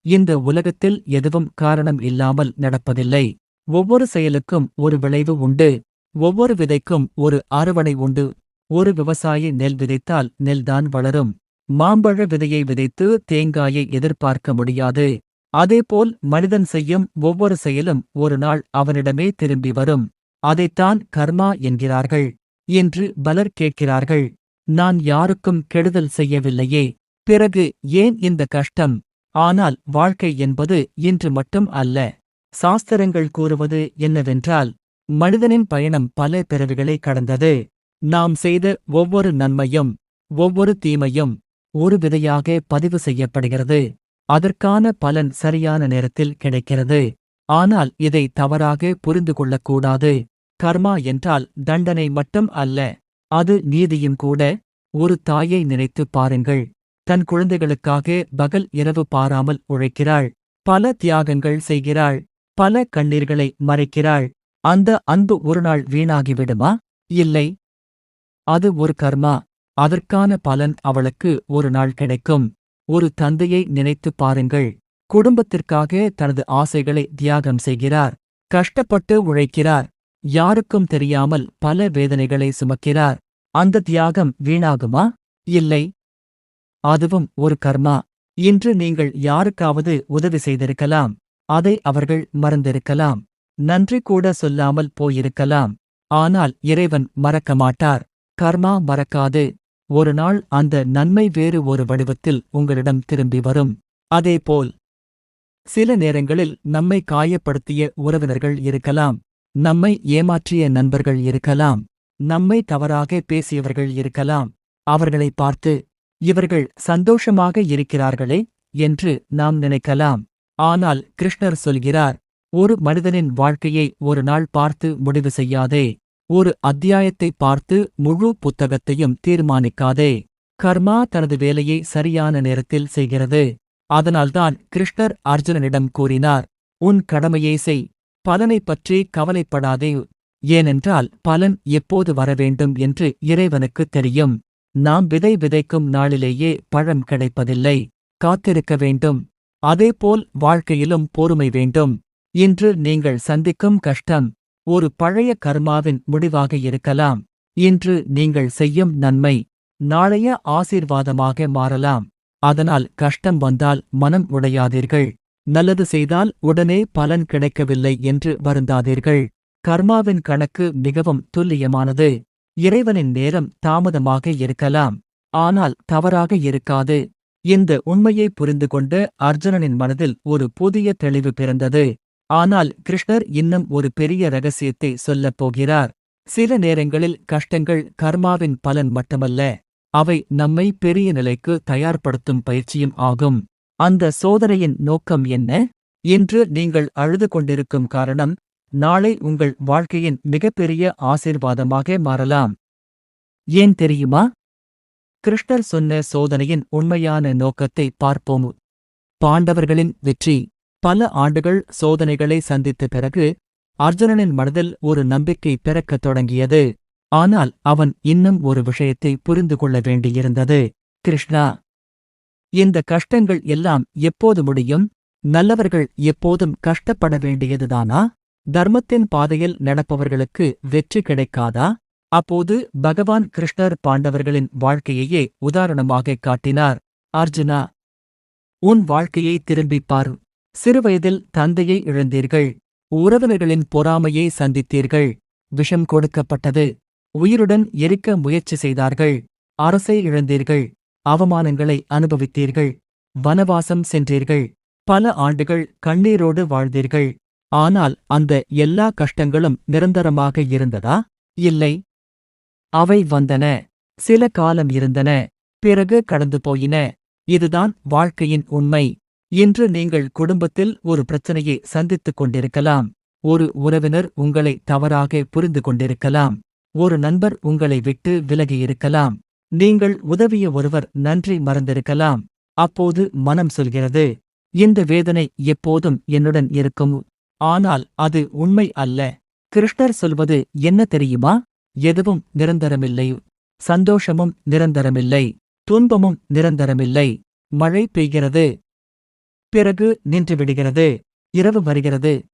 இந்த உலகத்தில் எதுவும் காரணம் இல்லாமல் நடப்பதில்லை. ஒவ்வொரு செயலுக்கும் ஒரு விளைவு உண்டு. ஒவ்வொரு விதைக்கும் ஒரு அறுவடை உண்டு. ஒரு விவசாயி நெல் விதைத்தால் நெல்தான் வளரும். மாம்பழ விதையை விதைத்து தேங்காயை எதிர்பார்க்க முடியாது. அதேபோல் மனிதன் செய்யும் ஒவ்வொரு செயலும் ஒரு நாள் அவனிடமே திரும்பி வரும். அதைத்தான் கர்மா என்கிறார்கள். என்று பலர் கேட்கிறார்கள், நான் யாருக்கும் கெடுதல் செய்யவில்லையே, பிறகு ஏன் இந்த கஷ்டம்? ஆனால் வாழ்க்கை என்பது இன்று மட்டும் அல்ல. சாஸ்திரங்கள் கூறுவது என்னவென்றால், மனிதனின் பயணம் பல பிறவிகளை கடந்தது. நாம் செய்த ஒவ்வொரு நன்மையும் ஒவ்வொரு தீமையும் ஒரு விதையாக பதிவு செய்யப்படுகிறது. அதற்கான பலன் சரியான நேரத்தில் கிடைக்கிறது. ஆனால் இதை தவறாக புரிந்து கொள்ளக்கூடாது. கர்மா என்றால் தண்டனை மட்டும் அல்ல, அது நீதியும் கூட. ஒரு தாயை நினைத்துப் பாருங்கள். தன் குழந்தைகளுக்காக பகல் இரவு பாராமல் உழைக்கிறாள். பல தியாகங்கள் செய்கிறாள். பல கண்ணீர்களை மறைக்கிறாள். அந்த அன்பு ஒருநாள் வீணாகிவிடுமா? இல்லை. அது ஒரு கர்மா. அதற்கான பலன் அவளுக்கு ஒரு நாள் கிடைக்கும். ஒரு தந்தையை நினைத்துப் பாருங்கள். குடும்பத்திற்காக தனது ஆசைகளை தியாகம் செய்கிறார். கஷ்டப்பட்டு உழைக்கிறார். யாருக்கும் தெரியாமல் பல வேதனைகளை சுமக்கிறார். அந்த தியாகம் வீணாகுமா? இல்லை. அதுவும் ஒரு கர்மா. இன்று நீங்கள் யாருக்காவது உதவி செய்திருக்கலாம். அதை அவர்கள் மறந்திருக்கலாம். நன்றி கூட சொல்லாமல் போயிருக்கலாம். ஆனால் இறைவன் மறக்க மாட்டார். கர்மா மறக்காது. ஒரு நாள் அந்த நன்மை வேறு ஒரு வடிவத்தில் உங்களிடம் திரும்பி வரும். அதேபோல் சில நேரங்களில் நம்மை காயப்படுத்திய உறவினர்கள் இருக்கலாம். நம்மை ஏமாற்றிய நண்பர்கள் இருக்கலாம். நம்மை தவறாக பேசியவர்கள் இருக்கலாம். அவர்களை பார்த்து, இவர்கள் சந்தோஷமாக இருக்கிறார்களே என்று நாம் நினைக்கலாம். ஆனால் கிருஷ்ணர் சொல்கிறார், ஒரு மனிதனின் வாழ்க்கையை ஒரு நாள் பார்த்து முடிவு செய்யாதே. ஒரு அத்தியாயத்தை பார்த்து முழு புத்தகத்தையும் தீர்மானிக்காதே. கர்மா தனது வேலையை சரியான நேரத்தில் செய்கிறது. அதனால்தான் கிருஷ்ணர் அர்ஜுனனிடம் கூறினார், உன் கடமையை செய், பலனைப் பற்றி கவலைப்படாதே. ஏனென்றால் பலன் எப்போது வரவேண்டும் என்று இறைவனுக்கு தெரியும். நாம் விதை விதைக்கும் நாளிலேயே பழம் கிடைப்பதில்லை. காத்திருக்க வேண்டும். அதேபோல் வாழ்க்கையிலும் பொறுமை வேண்டும். இன்று நீங்கள் சந்திக்கும் கஷ்டம் ஒரு பழைய கர்மாவின் முடிவாக இருக்கலாம். இன்று நீங்கள் செய்யும் நன்மை நாளைய ஆசீர்வாதமாக மாறலாம். அதனால் கஷ்டம் வந்தால் மனம் உடையாதீர்கள். நல்லது செய்தால் உடனே பலன் கிடைக்கவில்லை என்று வருந்தாதீர்கள். கர்மாவின் கணக்கு மிகவும் துல்லியமானது. இறைவனின் நேரம் தாமதமாக இருக்கலாம். ஆனால் தவறாக இருக்காது. இந்த உண்மையை புரிந்து கொண்ட அர்ஜுனனின் மனதில் ஒரு புதிய தெளிவு பிறந்தது. ஆனால் கிருஷ்ணர் இன்னும் ஒரு பெரிய ரகசியத்தை சொல்லப் போகிறார். சில நேரங்களில் கஷ்டங்கள் கர்மாவின் பலன் மட்டுமல்ல, அவை நம்மை பெரிய நிலைக்கு தயார்படுத்தும் பயிற்சியும் ஆகும். அந்த சோதனையின் நோக்கம் என்ன? இன்று நீங்கள் அழுது கொண்டிருக்கும் காரணம் நாளை உங்கள் வாழ்க்கையின் மிகப்பெரிய ஆசீர்வாதமாக மாறலாம். ஏன் தெரியுமா? கிருஷ்ணர் சொன்ன சோதனையின் உண்மையான நோக்கத்தை பார்ப்போம். பாண்டவர்களின் வெற்றி. பல ஆண்டுகள் சோதனைகளை சந்தித்த பிறகு அர்ஜுனனின் மனதில் ஒரு நம்பிக்கை பிறக்கத் தொடங்கியது. ஆனால் அவன் இன்னும் ஒரு விஷயத்தை புரிந்து கொள்ள வேண்டியிருந்தது. கிருஷ்ணா, இந்த கஷ்டங்கள் எல்லாம் எப்போது முடியும்? நல்லவர்கள் எப்போதும் கஷ்டப்பட வேண்டியதுதானா? தர்மத்தின் பாதையில் நடப்பவர்களுக்கு வெற்றி கிடைக்காதா? அப்போது பகவான் கிருஷ்ணர் பாண்டவர்களின் வாழ்க்கையையே உதாரணமாகக் காட்டினார். அர்ஜுனா, உன் வாழ்க்கையை திரும்பிப் பார். சிறுவயதில் தந்தையை இழந்தீர்கள். உறவினர்களின் பொறாமையை சந்தித்தீர்கள். விஷம் கொடுக்கப்பட்டது. உயிருடன் எரிக்க முயற்சி செய்தார்கள். அரசை இழந்தீர்கள். அவமானங்களை அனுபவித்தீர்கள். வனவாசம் சென்றீர்கள். பல ஆண்டுகள் கண்ணீரோடு வாழ்ந்தீர்கள். ஆனால் அந்த எல்லா கஷ்டங்களும் நிரந்தரமாக இருந்ததா? இல்லை. அவை வந்தன. சில காலம் இருந்தன. பிறகு கடந்து போயின. இதுதான் வாழ்க்கையின் உண்மை. இன்று நீங்கள் குடும்பத்தில் ஒரு பிரச்சனையை சந்தித்துக் கொண்டிருக்கலாம். ஒரு உறவினர் உங்களை தவறாக புரிந்து கொண்டிருக்கலாம். ஒரு நண்பர் உங்களை விட்டு விலகியிருக்கலாம். நீங்கள் உதவிய ஒருவர் நன்றி மறந்திருக்கலாம். அப்போது மனம் சொல்கிறது, இந்த வேதனை எப்போதும் என்னுடன் இருக்கும். ஆனால் அது உண்மை அல்ல. கிருஷ்ணர் சொல்வது என்ன தெரியுமா? எதுவும் நிரந்தரமில்லை. சந்தோஷமும் நிரந்தரமில்லை. துன்பமும் நிரந்தரமில்லை. மழை பெய்கிறது, பிறகு நின்றுவிடுகிறது. இரவு வருகிறது,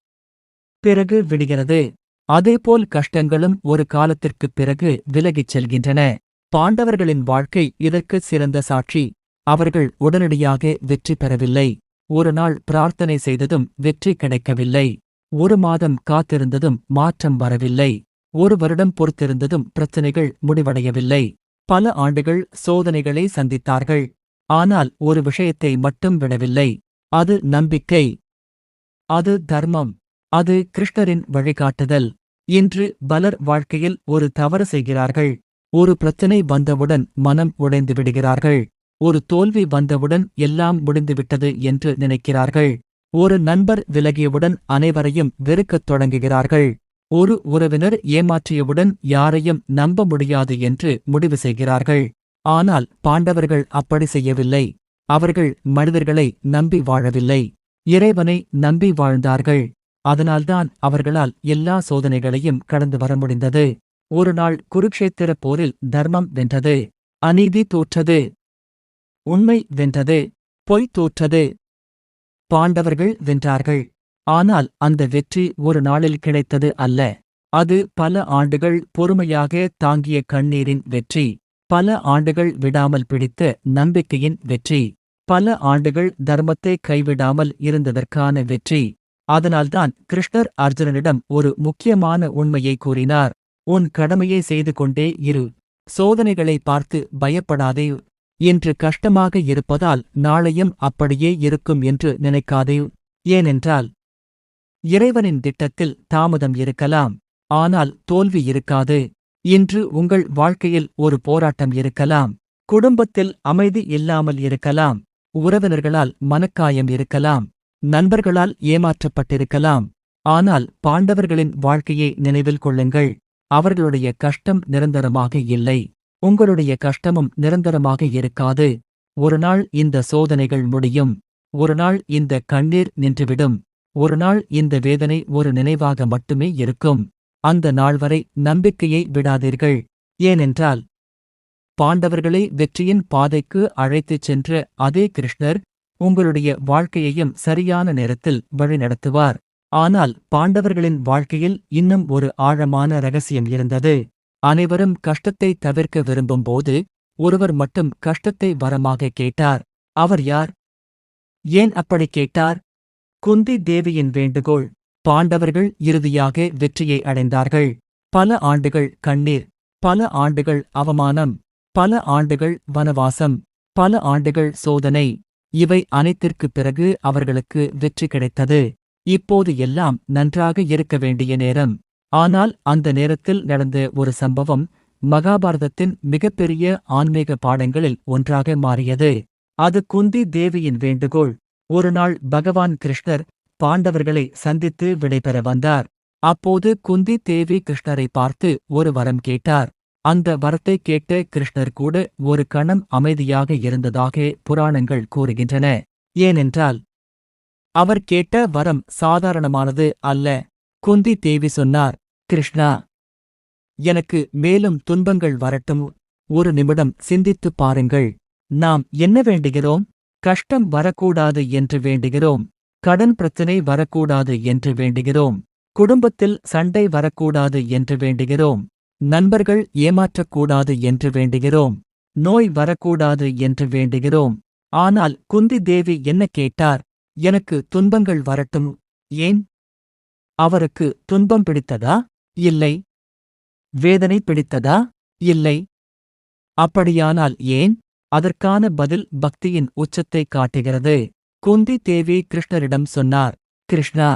பிறகு விடுகிறது. அதேபோல் கஷ்டங்களும் ஒரு காலத்திற்குப் பிறகு விலகிச் செல்கின்றன. பாண்டவர்களின் வாழ்க்கை இதற்கு சிறந்த சாட்சி. அவர்கள் உடனடியாக வெற்றி பெறவில்லை. ஒரு நாள் பிரார்த்தனை செய்ததும் வெற்றி கிடைக்கவில்லை. ஒரு மாதம் காத்திருந்ததும் மாற்றம் வரவில்லை. ஒரு வருடம் பொறுத்திருந்ததும் பிரச்சனைகள் முடிவடையவில்லை. பல ஆண்டுகள் சோதனைகளை சந்தித்தார்கள். ஆனால் ஒரு விஷயத்தை மட்டும் விடவில்லை. அது நம்பிக்கை. அது தர்மம். அது கிருஷ்ணரின் வழிகாட்டுதல். இன்று பலர் வாழ்க்கையில் ஒரு தவறு செய்கிறார்கள். ஒரு பிரச்சனை வந்தவுடன் மனம் உடைந்து விடுகிறார்கள். ஒரு தோல்வி வந்தவுடன் எல்லாம் முடிந்துவிட்டது என்று நினைக்கிறார்கள். ஒரு நண்பர் விலகியவுடன் அனைவரையும் வெறுக்கத் தொடங்குகிறார்கள். ஒரு உறவினர் ஏமாற்றியவுடன் யாரையும் நம்ப முடியாது என்று முடிவு செய்கிறார்கள். ஆனால் பாண்டவர்கள் அப்படி செய்யவில்லை. அவர்கள் மனிதர்களை நம்பி வாழவில்லை. இறைவனை நம்பி வாழ்ந்தார்கள். அதனால்தான் அவர்களால் எல்லா சோதனைகளையும் கடந்து வர முடிந்தது. ஒரு நாள் குருக்ஷேத்திர போரில் தர்மம் வென்றது. அநீதி தோற்றது. உண்மை வென்றது. பொய் தோற்றது. பாண்டவர்கள் வென்றார்கள். ஆனால் அந்த வெற்றி ஒரு நாளில் கிடைத்தது அல்ல. அது பல ஆண்டுகள் பொறுமையாக தாங்கிய கண்ணீரின் வெற்றி. பல ஆண்டுகள் விடாமல் பிடித்த நம்பிக்கையின் வெற்றி. பல ஆண்டுகள் தர்மத்தை கைவிடாமல் இருந்ததற்கான வெற்றி. அதனால்தான் கிருஷ்ணர் அர்ஜுனனிடம் ஒரு முக்கியமான உண்மையை கூறினார். உன் கடமையை செய்து கொண்டே இரு. சோதனைகளை பார்த்து பயப்படாதே. இன்று கஷ்டமாக இருப்பதால் நாளையும் அப்படியே இருக்கும் என்று நினைக்காதே. ஏனென்றால் இறைவனின் திட்டத்தில் தாமதம் இருக்கலாம். ஆனால் தோல்வி இருக்காது. இன்று உங்கள் வாழ்க்கையில் ஒரு போராட்டம் இருக்கலாம். குடும்பத்தில் அமைதி இல்லாமல் இருக்கலாம். உறவினர்களால் மனக்காயம் இருக்கலாம். நண்பர்களால் ஏமாற்றப்பட்டிருக்கலாம். ஆனால் பாண்டவர்களின் வாழ்க்கையை நினைவில் கொள்ளுங்கள். அவர்களுடைய கஷ்டம் நிரந்தரமாக இல்லை. உங்களுடைய கஷ்டமும் நிரந்தரமாக இருக்காது. ஒரு நாள் இந்த சோதனைகள் முடியும். ஒரு நாள் இந்த கண்ணீர் நின்றுவிடும். ஒரு நாள் இந்த வேதனை ஒரு நினைவாக மட்டுமே இருக்கும். அந்த நாள் வரை நம்பிக்கையை விடாதீர்கள். ஏனென்றால் பாண்டவர்களை வெற்றியின் பாதைக்கு அழைத்துச் சென்ற அதே கிருஷ்ணர் உங்களுடைய வாழ்க்கையையும் சரியான நேரத்தில் வழிநடத்துவார். ஆனால் பாண்டவர்களின் வாழ்க்கையில் இன்னும் ஒரு ஆழமான ரகசியம் இருந்தது. அனைவரும் கஷ்டத்தை தவிர்க்க விரும்பும்போது ஒருவர் மட்டும் கஷ்டத்தை வரமாக கேட்டார். அவர் யார்? ஏன் அப்படி கேட்டார்? குந்தி தேவியின் வேண்டுகோள். பாண்டவர்கள் இறுதியாக வெற்றியை அடைந்தார்கள். பல ஆண்டுகள் கண்ணீர், பல ஆண்டுகள் அவமானம், பல ஆண்டுகள் வனவாசம், பல ஆண்டுகள் சோதனை. இவை அனைத்திற்குப் பிறகு அவர்களுக்கு வெற்றி கிடைத்தது. இப்போது எல்லாம் நன்றாக இருக்க வேண்டிய நேரம். ஆனால் அந்த நேரத்தில் நடந்த ஒரு சம்பவம் மகாபாரதத்தின் மிகப்பெரிய ஆன்மீக பாடங்களில் ஒன்றாக மாறியது. அது குந்தி தேவியின் வேண்டுகோள். ஒரு நாள் பகவான் கிருஷ்ணர் பாண்டவர்களை சந்தித்து விடைபெற வந்தார். அப்போது குந்தி தேவி கிருஷ்ணரை பார்த்து ஒரு வரம் கேட்டார். அந்த வரத்தை கேட்ட கிருஷ்ணர் கூட ஒரு கணம் அமைதியாக இருந்ததாக புராணங்கள் கூறுகின்றன. ஏனென்றால் அவர் கேட்ட வரம் சாதாரணமானது அல்ல. குந்தி தேவி சொன்னார், கிருஷ்ணா, எனக்கு மேலும் துன்பங்கள் வரட்டும். ஒரு நிமிடம் சிந்தித்துப் பாருங்கள். நாம் என்ன வேண்டுகிறோம்? கஷ்டம் வரக்கூடாது என்று வேண்டுகிறோம். கடன் பிரச்சனை வரக்கூடாது என்று வேண்டுகிறோம். குடும்பத்தில் சண்டை வரக்கூடாது என்று வேண்டுகிறோம். நண்பர்கள் ஏமாற்றக்கூடாது என்று வேண்டுகிறோம். நோய் வரக்கூடாது என்று வேண்டுகிறோம். ஆனால் குந்தி தேவி என்ன கேட்டார்? எனக்கு துன்பங்கள் வரட்டும். ஏன்? அவருக்கு துன்பம் பிடித்ததா? இல்லை. வேதனை பிடித்ததா? இல்லை. அப்படியானால் ஏன்? அதற்கான பதில் பக்தியின் உச்சத்தை காட்டுகிறது. குந்தி தேவி கிருஷ்ணரிடம் சொன்னார், கிருஷ்ணா,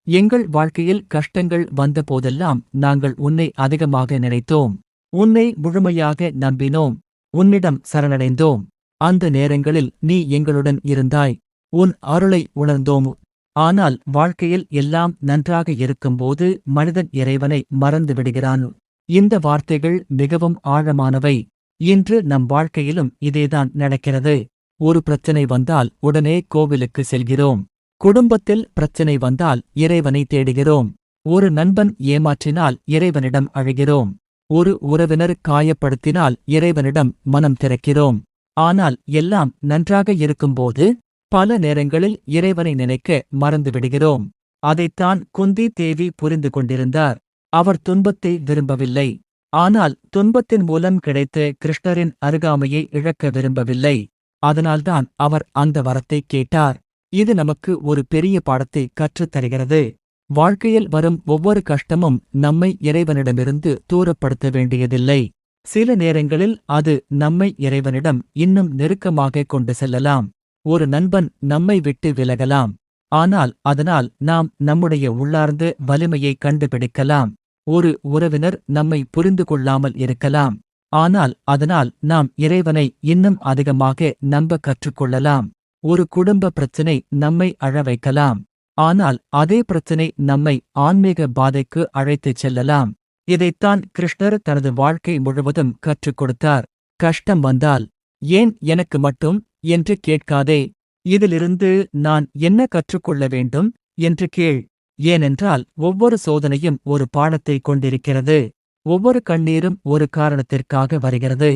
எங்கள் வாழ்க்கையில் கஷ்டங்கள் வந்தபோதெல்லாம் நாங்கள் உன்னை அதிகமாக நினைத்தோம். உன்னை முழுமையாக நம்பினோம். உன்னிடம் சரணடைந்தோம். அந்த நேரங்களில் நீ எங்களுடன் இருந்தாய். உன் அருளை உணர்ந்தோம். ஆனால் வாழ்க்கையில் எல்லாம் நன்றாக இருக்கும்போது மனிதன் இறைவனை மறந்து விடுகிறான். இந்த வார்த்தைகள் மிகவும் ஆழமானவை. இன்று நம் வாழ்க்கையிலும் இதேதான் நடக்கிறது. ஒரு பிரச்சனை வந்தால் உடனே கோவிலுக்கு செல்கிறோம். குடும்பத்தில் பிரச்சனை வந்தால் இறைவனை தேடுகிறோம். ஒரு நண்பன் ஏமாற்றினால் இறைவனிடம் அழுகிறோம். ஒரு உறவினர் காயப்படுத்தினால் இறைவனிடம் மனம் திறக்கிறோம். ஆனால் எல்லாம் நன்றாக இருக்கும்போது பல நேரங்களில் இறைவனை நினைக்க மறந்துவிடுகிறோம். அதைத்தான் குந்தி தேவி புரிந்து கொண்டிருந்தார். அவர் துன்பத்தை விரும்பவில்லை. ஆனால் துன்பத்தின் மூலம் கிடைத்த கிருஷ்ணரின் அருகாமையை இழக்க விரும்பவில்லை. அதனால்தான் அவர் அந்த வரத்தை கேட்டார். இது நமக்கு ஒரு பெரிய பாடத்தை கற்றுத் தருகிறது. வாழ்க்கையில் வரும் ஒவ்வொரு கஷ்டமும் நம்மை இறைவனிடமிருந்து தூரப்படுத்த வேண்டியதில்லை. சில நேரங்களில் அது நம்மை இறைவனிடம் இன்னும் நெருக்கமாக கொண்டு செல்லலாம். ஒரு நண்பன் நம்மை விட்டு விலகலாம். ஆனால் அதனால் நாம் நம்முடைய உள்ளார்ந்த வலிமையை கண்டுபிடிக்கலாம். ஒரு உறவினர் நம்மை புரிந்து கொள்ளாமல் இருக்கலாம். ஆனால் அதனால் நாம் இறைவனை இன்னும் அதிகமாக நம்ப கற்றுக்கொள்ளலாம். ஒரு குடும்ப பிரச்சினை நம்மை அழ வைக்கலாம். ஆனால் அதே பிரச்சினை நம்மை ஆன்மீக பாதைக்கு அழைத்துச் செல்லலாம். இதைத்தான் கிருஷ்ணர் தனது வாழ்க்கை முழுவதும் கற்றுக் கொடுத்தார். கஷ்டம் வந்தால், ஏன் எனக்கு மட்டும் என்று கேட்காதே. இதிலிருந்து நான் என்ன கற்றுக்கொள்ள வேண்டும் என்று கேள். ஏனென்றால் ஒவ்வொரு சோதனையும் ஒரு பாடத்தை கொண்டிருக்கிறது. ஒவ்வொரு கண்ணீரும் ஒரு காரணத்திற்காக வருகிறது.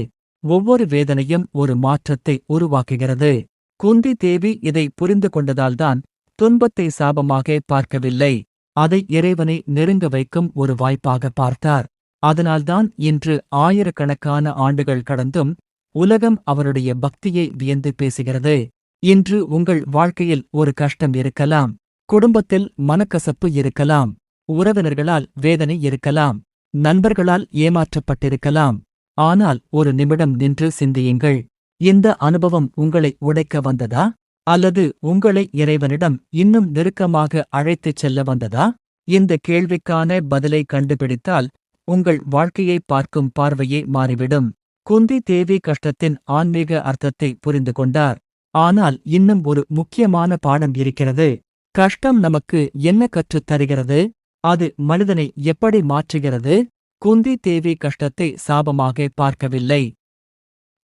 ஒவ்வொரு வேதனையும் ஒரு மாற்றத்தை உருவாக்குகிறது. குந்தி தேவி இதை புரிந்து கொண்டதால்தான் துன்பத்தை சாபமாக பார்க்கவில்லை. அதை இறைவனை நெருங்க வைக்கும் ஒரு வாய்ப்பாக பார்த்தார். அதனால்தான் இன்று ஆயிரக்கணக்கான ஆண்டுகள் கடந்தும் உலகம் அவருடைய பக்தியை வியந்து பேசுகிறது. இன்று உங்கள் வாழ்க்கையில் ஒரு கஷ்டம் இருக்கலாம். குடும்பத்தில் மனக்கசப்பு இருக்கலாம். உறவினர்களால் வேதனை இருக்கலாம். நண்பர்களால் ஏமாற்றப்பட்டிருக்கலாம். ஆனால் ஒரு நிமிடம் நின்று சிந்தியுங்கள். இந்த அனுபவம் உங்களை உடைக்க வந்ததா? அல்லது உங்களை இறைவனிடம் இன்னும் நெருக்கமாக அழைத்துச் செல்ல வந்ததா? இந்த கேள்விக்கான பதிலை கண்டுபிடித்தால் உங்கள் வாழ்க்கையை பார்க்கும் பார்வையே மாறிவிடும். குந்தி தேவி கஷ்டத்தின் ஆன்மீக அர்த்தத்தை புரிந்து கொண்டார். ஆனால் இன்னும் ஒரு முக்கியமான பாடம் இருக்கிறது. கஷ்டம் நமக்கு என்ன கற்றுத் தருகிறது? அது மனிதனை எப்படி மாற்றுகிறது? குந்தி தேவி கஷ்டத்தை சாபமாக பார்க்கவில்லை.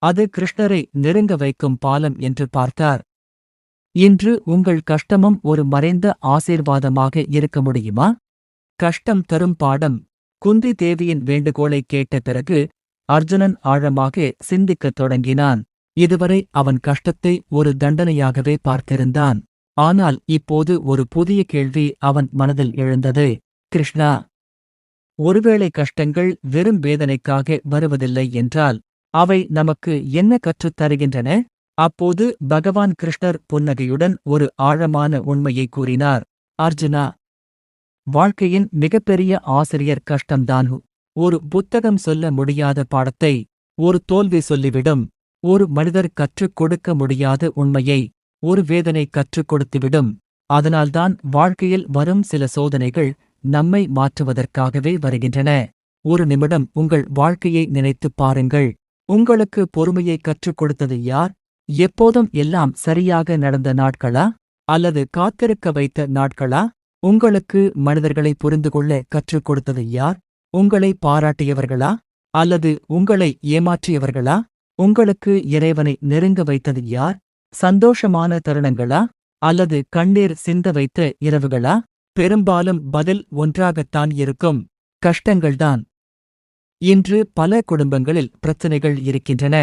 அது கிருஷ்ணரை நெருங்க வைக்கும் பாலம் என்று பார்த்தார். இன்று உங்கள் கஷ்டமும் ஒரு மறைந்த ஆசீர்வாதமாக இருக்க முடியுமா? கஷ்டம் தரும் பாடம். குந்தி தேவியின் வேண்டுகோளை கேட்ட பிறகு அர்ஜுனன் ஆழமாக சிந்திக்கத் தொடங்கினான். இதுவரை அவன் கஷ்டத்தை ஒரு தண்டனையாகவே பார்த்திருந்தான். ஆனால் இப்போது ஒரு புதிய கேள்வி அவன் மனதில் எழுந்தது. கிருஷ்ணா, ஒருவேளை கஷ்டங்கள் வெறும் வேதனைக்காக வருவதில்லை என்றால் அவை நமக்கு என்ன கற்றுத் தருகின்றன? அப்போது பகவான் கிருஷ்ணர் புன்னகையுடன் ஒரு ஆழமான உண்மையை கூறினார். அர்ஜுனா, வாழ்க்கையின் மிகப்பெரிய ஆசிரியர் கஷ்டம்தான். ஒரு புத்தகம் சொல்ல முடியாத பாடத்தை ஒரு தோல்வி சொல்லிவிடும். ஒரு மனிதர் கற்றுக் கொடுக்க முடியாத உண்மையை ஒரு வேதனை கற்றுக் கொடுத்துவிடும். அதனால்தான் வாழ்க்கையில் வரும் சில சோதனைகள் நம்மை மாற்றுவதற்காகவே வருகின்றன. ஒரு நிமிடம் உங்கள் வாழ்க்கையை நினைத்துப் பாருங்கள். உங்களுக்கு பொறுமையை கற்றுக் கொடுத்தது யார்? எப்போதும் எல்லாம் சரியாக நடந்த நாட்களா? அல்லது காத்திருக்க வைத்த நாட்களா? உங்களுக்கு மனிதர்களை புரிந்து கொள்ள கற்றுக் கொடுத்தது யார்? உங்களை பாராட்டியவர்களா? அல்லது உங்களை ஏமாற்றியவர்களா? உங்களுக்கு இறைவனை நெருங்க வைத்தது யார்? சந்தோஷமான தருணங்களா? அல்லது கண்ணீர் சிந்த வைத்த இரவுகளா? பெரும்பாலும் பதில் ஒன்றாகத்தான் இருக்கும். கஷ்டங்கள்தான். இன்று பல குடும்பங்களில் பிரச்சனைகள் இருக்கின்றன.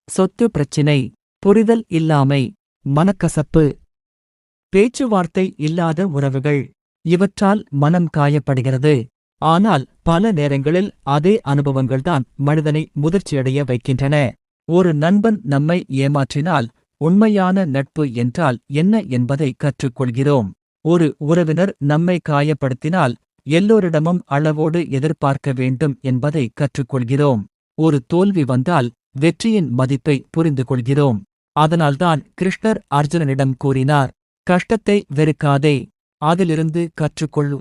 சொத்து பிரச்சினை, புரிதல் இல்லாமை, மனக்கசப்பு, பேச்சுவார்த்தை இல்லாத உறவுகள். இவற்றால் மனம் காயப்படுகிறது. ஆனால் பல நேரங்களில் அதே அனுபவங்கள்தான் மனிதனை முதிர்ச்சியடைய வைக்கின்றன. ஒரு நண்பன் நம்மை ஏமாற்றினால் உண்மையான நட்பு என்றால் என்ன என்பதை கற்றுக்கொள்கிறோம். ஒரு உறவினர் நம்மை காயப்படுத்தினால் எல்லோரிடமும் அளவோடு எதிர்பார்க்க வேண்டும் என்பதை கற்றுக்கொள்கிறோம். ஒரு தோல்வி வந்தால் வெற்றியின் மதிப்பை புரிந்து கொள்கிறோம். அதனால்தான் கிருஷ்ணர் அர்ஜுனனிடம் கூறினார், கஷ்டத்தை வெறுக்காதே, அதிலிருந்து கற்றுக்கொள்.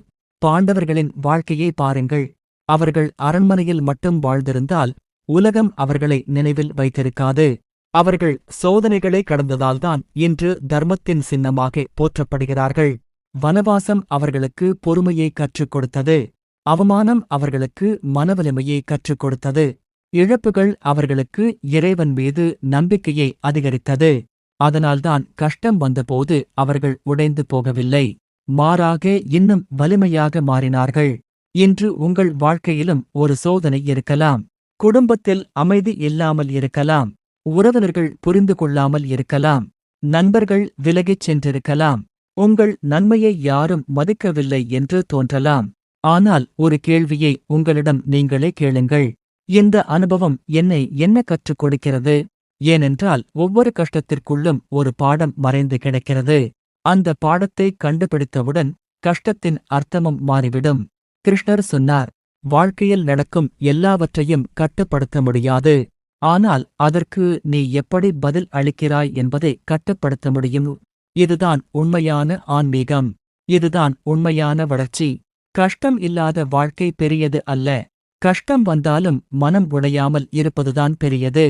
பாண்டவர்களின் வாழ்க்கையை பாருங்கள். அவர்கள் அரண்மனையில் மட்டும் வாழ்ந்திருந்தால் உலகம் அவர்களை நினைவில் வைத்திருக்காது. அவர்கள் சோதனைகளை கடந்ததால்தான் இன்று தர்மத்தின் சின்னமாக போற்றப்படுகிறார்கள். வனவாசம் அவர்களுக்கு பொறுமையை கற்றுக் கொடுத்தது. அவமானம் அவர்களுக்கு மனவலிமையை கற்றுக் கொடுத்தது. இழப்புகள் அவர்களுக்கு இறைவன் மீது நம்பிக்கையை அதிகரித்தது. அதனால்தான் கஷ்டம் வந்தபோது அவர்கள் உடைந்து போகவில்லை. மாறாக இன்னும் வலிமையாக மாறினார்கள். இன்று உங்கள் வாழ்க்கையிலும் ஒரு சோதனை இருக்கலாம். குடும்பத்தில் அமைதி இல்லாமல் இருக்கலாம். உறவினர்கள் புரிந்து கொள்ளாமல் இருக்கலாம். நண்பர்கள் விலகிச் சென்றிருக்கலாம். உங்கள் நன்மையை யாரும் மதிக்கவில்லை என்று தோன்றலாம். ஆனால் ஒரு கேள்வியை உங்களிடம் நீங்களே கேளுங்கள். இந்த அனுபவம் என்னை என்ன கற்றுக் கொடுக்கிறது? ஏனென்றால் ஒவ்வொரு கஷ்டத்திற்குள்ளும் ஒரு பாடம் மறைந்து கிடக்கிறது. அந்த பாடத்தை கண்டுபிடித்தவுடன் கஷ்டத்தின் அர்த்தமும் மாறிவிடும். கிருஷ்ணர் சொன்னார், வாழ்க்கையில் நடக்கும் எல்லாவற்றையும் கட்டுப்படுத்த முடியாது. ஆனால் அதற்கு நீ எப்படி பதில் அளிக்கிறாய் என்பதை கட்டுப்படுத்த முடியும். இதுதான் உண்மையான ஆன்மீகம். இதுதான் உண்மையான வளர்ச்சி. கஷ்டம் இல்லாத வாழ்க்கை பெரியது அல்ல. கஷ்டம் வந்தாலும் மனம் உடையாமல் இருப்பதுதான் பெரியது.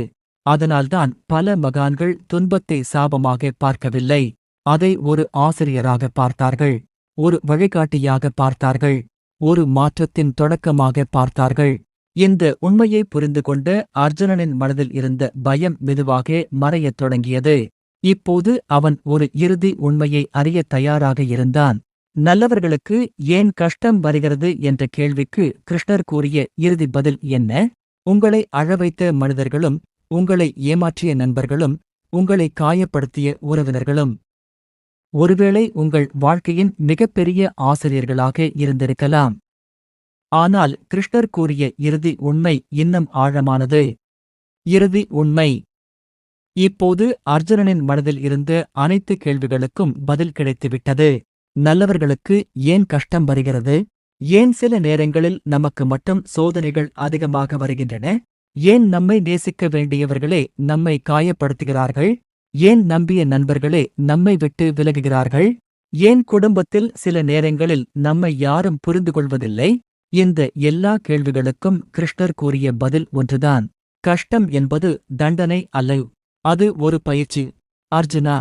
அதனால்தான் பல மகான்கள் துன்பத்தை சாபமாக பார்க்கவில்லை. அதை ஒரு ஆசிரியராக பார்த்தார்கள். ஒரு வழிகாட்டியாக பார்த்தார்கள். ஒரு மாற்றத்தின் தொடக்கமாக பார்த்தார்கள். இந்த உண்மையை புரிந்து கொண்ட அர்ஜுனனின் மனதில் இருந்த பயம் மெதுவாக மறையத் தொடங்கியது. இப்போது அவன் ஒரு இறுதி உண்மையை அறியத் தயாராக இருந்தான். நல்லவர்களுக்கு ஏன் கஷ்டம் வருகிறது என்ற கேள்விக்கு கிருஷ்ணர் கூறிய இறுதி பதில் என்ன? உங்களை அழவைத்த மனிதர்களும், உங்களை ஏமாற்றிய நண்பர்களும், உங்களை காயப்படுத்திய உறவினர்களும் ஒருவேளை உங்கள் வாழ்க்கையின் மிகப்பெரிய ஆசிரியர்களாக இருந்திருக்கலாம். ஆனால் கிருஷ்ணர் கூறிய இறுதி உண்மை இன்னும் ஆழமானது. இறுதி உண்மை. இப்போது அர்ஜுனனின் மனதில் இருந்த அனைத்து கேள்விகளுக்கும் பதில் கிடைத்துவிட்டது. நல்லவர்களுக்கு ஏன் கஷ்டம் வருகிறது? ஏன் சில நேரங்களில் நமக்கு மட்டும் சோதனைகள் அதிகமாக வருகின்றன? ஏன் நம்மை நேசிக்க வேண்டியவர்களே நம்மை காயப்படுத்துகிறார்கள்? ஏன் நம்பிய நண்பர்களே நம்மை விட்டு விலகுகிறார்கள்? ஏன் குடும்பத்தில் சில நேரங்களில் நம்மை யாரும் புரிந்து கொள்வதில்லை? இந்த எல்லா கேள்விகளுக்கும் கிருஷ்ணர் கூறிய பதில் ஒன்றுதான். கஷ்டம் என்பது தண்டனை அல்ல. அது ஒரு பயிற்சி. அர்ஜுனா,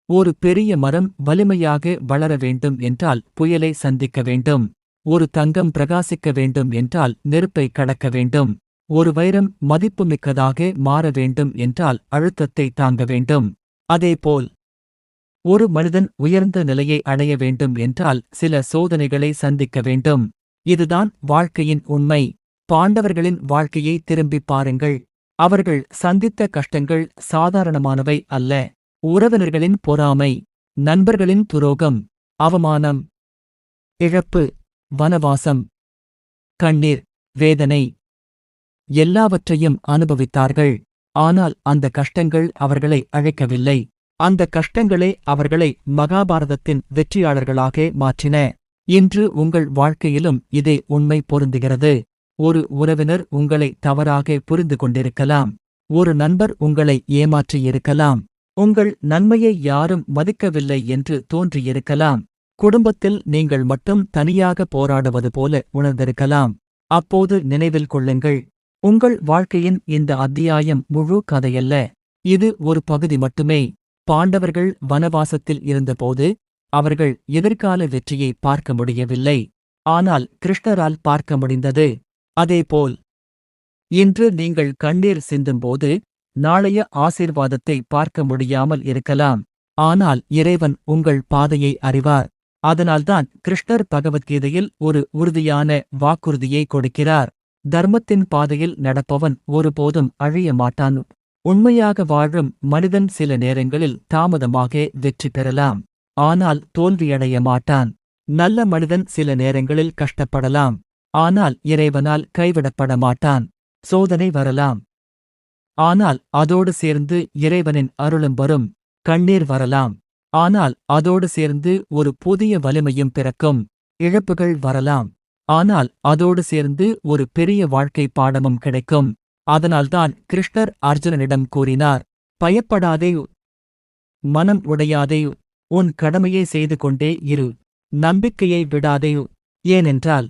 ஒரு பெரிய மரம் வலிமையாக வளர வேண்டும் என்றால் புயலை சந்திக்க வேண்டும். ஒரு தங்கம் பிரகாசிக்க வேண்டும் என்றால் நெருப்பை கடக்க வேண்டும். ஒரு வைரம் மதிப்புமிக்கதாக மாற வேண்டும் என்றால் அழுத்தத்தை தாங்க வேண்டும். அதேபோல் ஒரு மனிதன் உயர்ந்த நிலையை அடைய வேண்டும் என்றால் சில சோதனைகளை சந்திக்க வேண்டும். இதுதான் வாழ்க்கையின் உண்மை. பாண்டவர்களின் வாழ்க்கையை திரும்பிப் பாருங்கள். அவர்கள் சந்தித்த கஷ்டங்கள் சாதாரணமானவை அல்ல. உறவினர்களின் பொறாமை, நண்பர்களின் துரோகம், அவமானம், இழப்பு, வனவாசம், கண்ணீர், வேதனை எல்லாவற்றையும் அனுபவித்தார்கள். ஆனால் அந்த கஷ்டங்கள் அவர்களை அழைக்கவில்லை. அந்த கஷ்டங்களே அவர்களை மகாபாரதத்தின் வெற்றியாளர்களாக மாற்றின. இன்று உங்கள் வாழ்க்கையிலும் இதே உண்மை பொருந்துகிறது. ஒரு உறவினர் உங்களை தவறாக புரிந்து கொண்டிருக்கலாம். ஒரு நண்பர் உங்களை ஏமாற்றியிருக்கலாம். உங்கள் நன்மையை யாரும் மதிக்கவில்லை என்று தோன்றியிருக்கலாம். குடும்பத்தில் நீங்கள் மட்டும் தனியாக போராடுவது போல உணர்ந்திருக்கலாம். அப்போது நினைவில் கொள்ளுங்கள், உங்கள் வாழ்க்கையின் இந்த அத்தியாயம் முழு கதையல்ல. இது ஒரு பகுதி மட்டுமே. பாண்டவர்கள் வனவாசத்தில் இருந்தபோது அவர்கள் எதிர்கால வெற்றியை பார்க்க முடியவில்லை. ஆனால் கிருஷ்ணரால் பார்க்க முடிந்தது. அதேபோல் இன்று நீங்கள் கண்ணீர் சிந்தும்போது நாளைய ஆசீர்வாதத்தை பார்க்க முடியாமல் இருக்கலாம். ஆனால் இறைவன் உங்கள் பாதையை அறிவார். அதனால்தான் கிருஷ்ணர் பகவத்கீதையில் ஒரு உறுதியான வாக்குறுதியை கொடுக்கிறார். தர்மத்தின் பாதையில் நடப்பவன் ஒருபோதும் அழிய மாட்டான். உண்மையாக வாழும் மனிதன் சில நேரங்களில் தாமதமாக வெற்றி பெறலாம். ஆனால் தோல்வியடைய மாட்டான். நல்ல மனிதன் சில நேரங்களில் கஷ்டப்படலாம். ஆனால் இறைவனால் கைவிடப்பட மாட்டான். சோதனை வரலாம். ஆனால் அதோடு சேர்ந்து இறைவனின் அருளும் வரும். கண்ணீர் வரலாம். ஆனால் அதோடு சேர்ந்து ஒரு புதிய வலிமையும் பிறக்கும். இழப்புகள் வரலாம். ஆனால் அதோடு சேர்ந்து ஒரு பெரிய வாழ்க்கை பாடமும் கிடைக்கும். அதனால்தான் கிருஷ்ணர் அர்ஜுனனிடம் கூறினார், பயப்படாதே, மனம் உடையாதே, உன் கடமையை செய்து கொண்டே இரு, நம்பிக்கையை விடாதே. ஏனென்றால்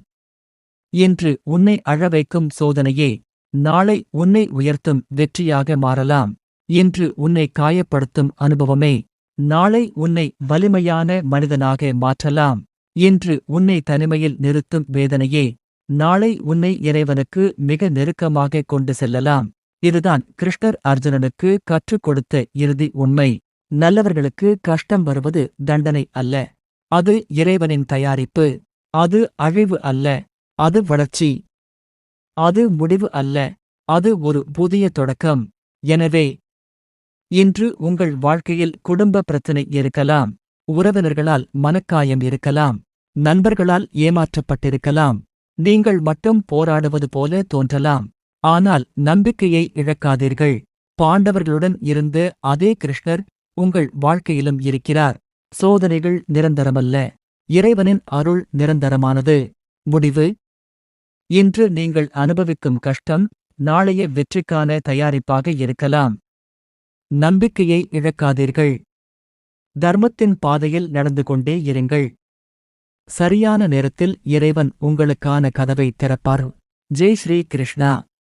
இன்று உன்னை அழவைக்கும் சோதனையே நாளை உன்னை உயர்த்தும் வெற்றியாக மாறலாம். இன்று உன்னை காயப்படுத்தும் அனுபவமே நாளை உன்னை வலிமையான மனிதனாக மாற்றலாம். இன்று உன்னை தனிமையில் நிறுத்தும் வேதனையே நாளை உன்னை இறைவனுக்கு மிக நெருக்கமாக கொண்டு செல்லலாம். இதுதான் கிருஷ்ணர் அர்ஜுனனுக்கு கற்றுக் கொடுத்த இறுதி உண்மை. நல்லவர்களுக்கு கஷ்டம் வருவது தண்டனை அல்ல. அது இறைவனின் தயாரிப்பு. அது அழிவு அல்ல. அது வளர்ச்சி. அது முடிவு அல்ல. அது ஒரு புதிய தொடக்கம். எனவே இன்று உங்கள் வாழ்க்கையில் குடும்ப பிரச்சினை இருக்கலாம். உறவினர்களால் மனக்காயம் இருக்கலாம். நண்பர்களால் ஏமாற்றப்பட்டிருக்கலாம். நீங்கள் மட்டும் போராடுவது போல தோன்றலாம். ஆனால் நம்பிக்கையை இழக்காதீர்கள். பாண்டவர்களுடன் இருந்த அதே கிருஷ்ணர் உங்கள் வாழ்க்கையிலும் இருக்கிறார். சோதனைகள் நிரந்தரமல்ல. இறைவனின் அருள் நிரந்தரமானது. முடிவு: இன்று நீங்கள் அனுபவிக்கும் கஷ்டம் நாளைய வெற்றிக்கான தயாரிப்பாக இருக்கலாம். நம்பிக்கையை இழக்காதீர்கள். தர்மத்தின் பாதையில் நடந்து கொண்டே இருங்கள். சரியான நேரத்தில் இறைவன் உங்களுக்கான கதவை திறப்பார். ஜெய் ஸ்ரீ கிருஷ்ணா.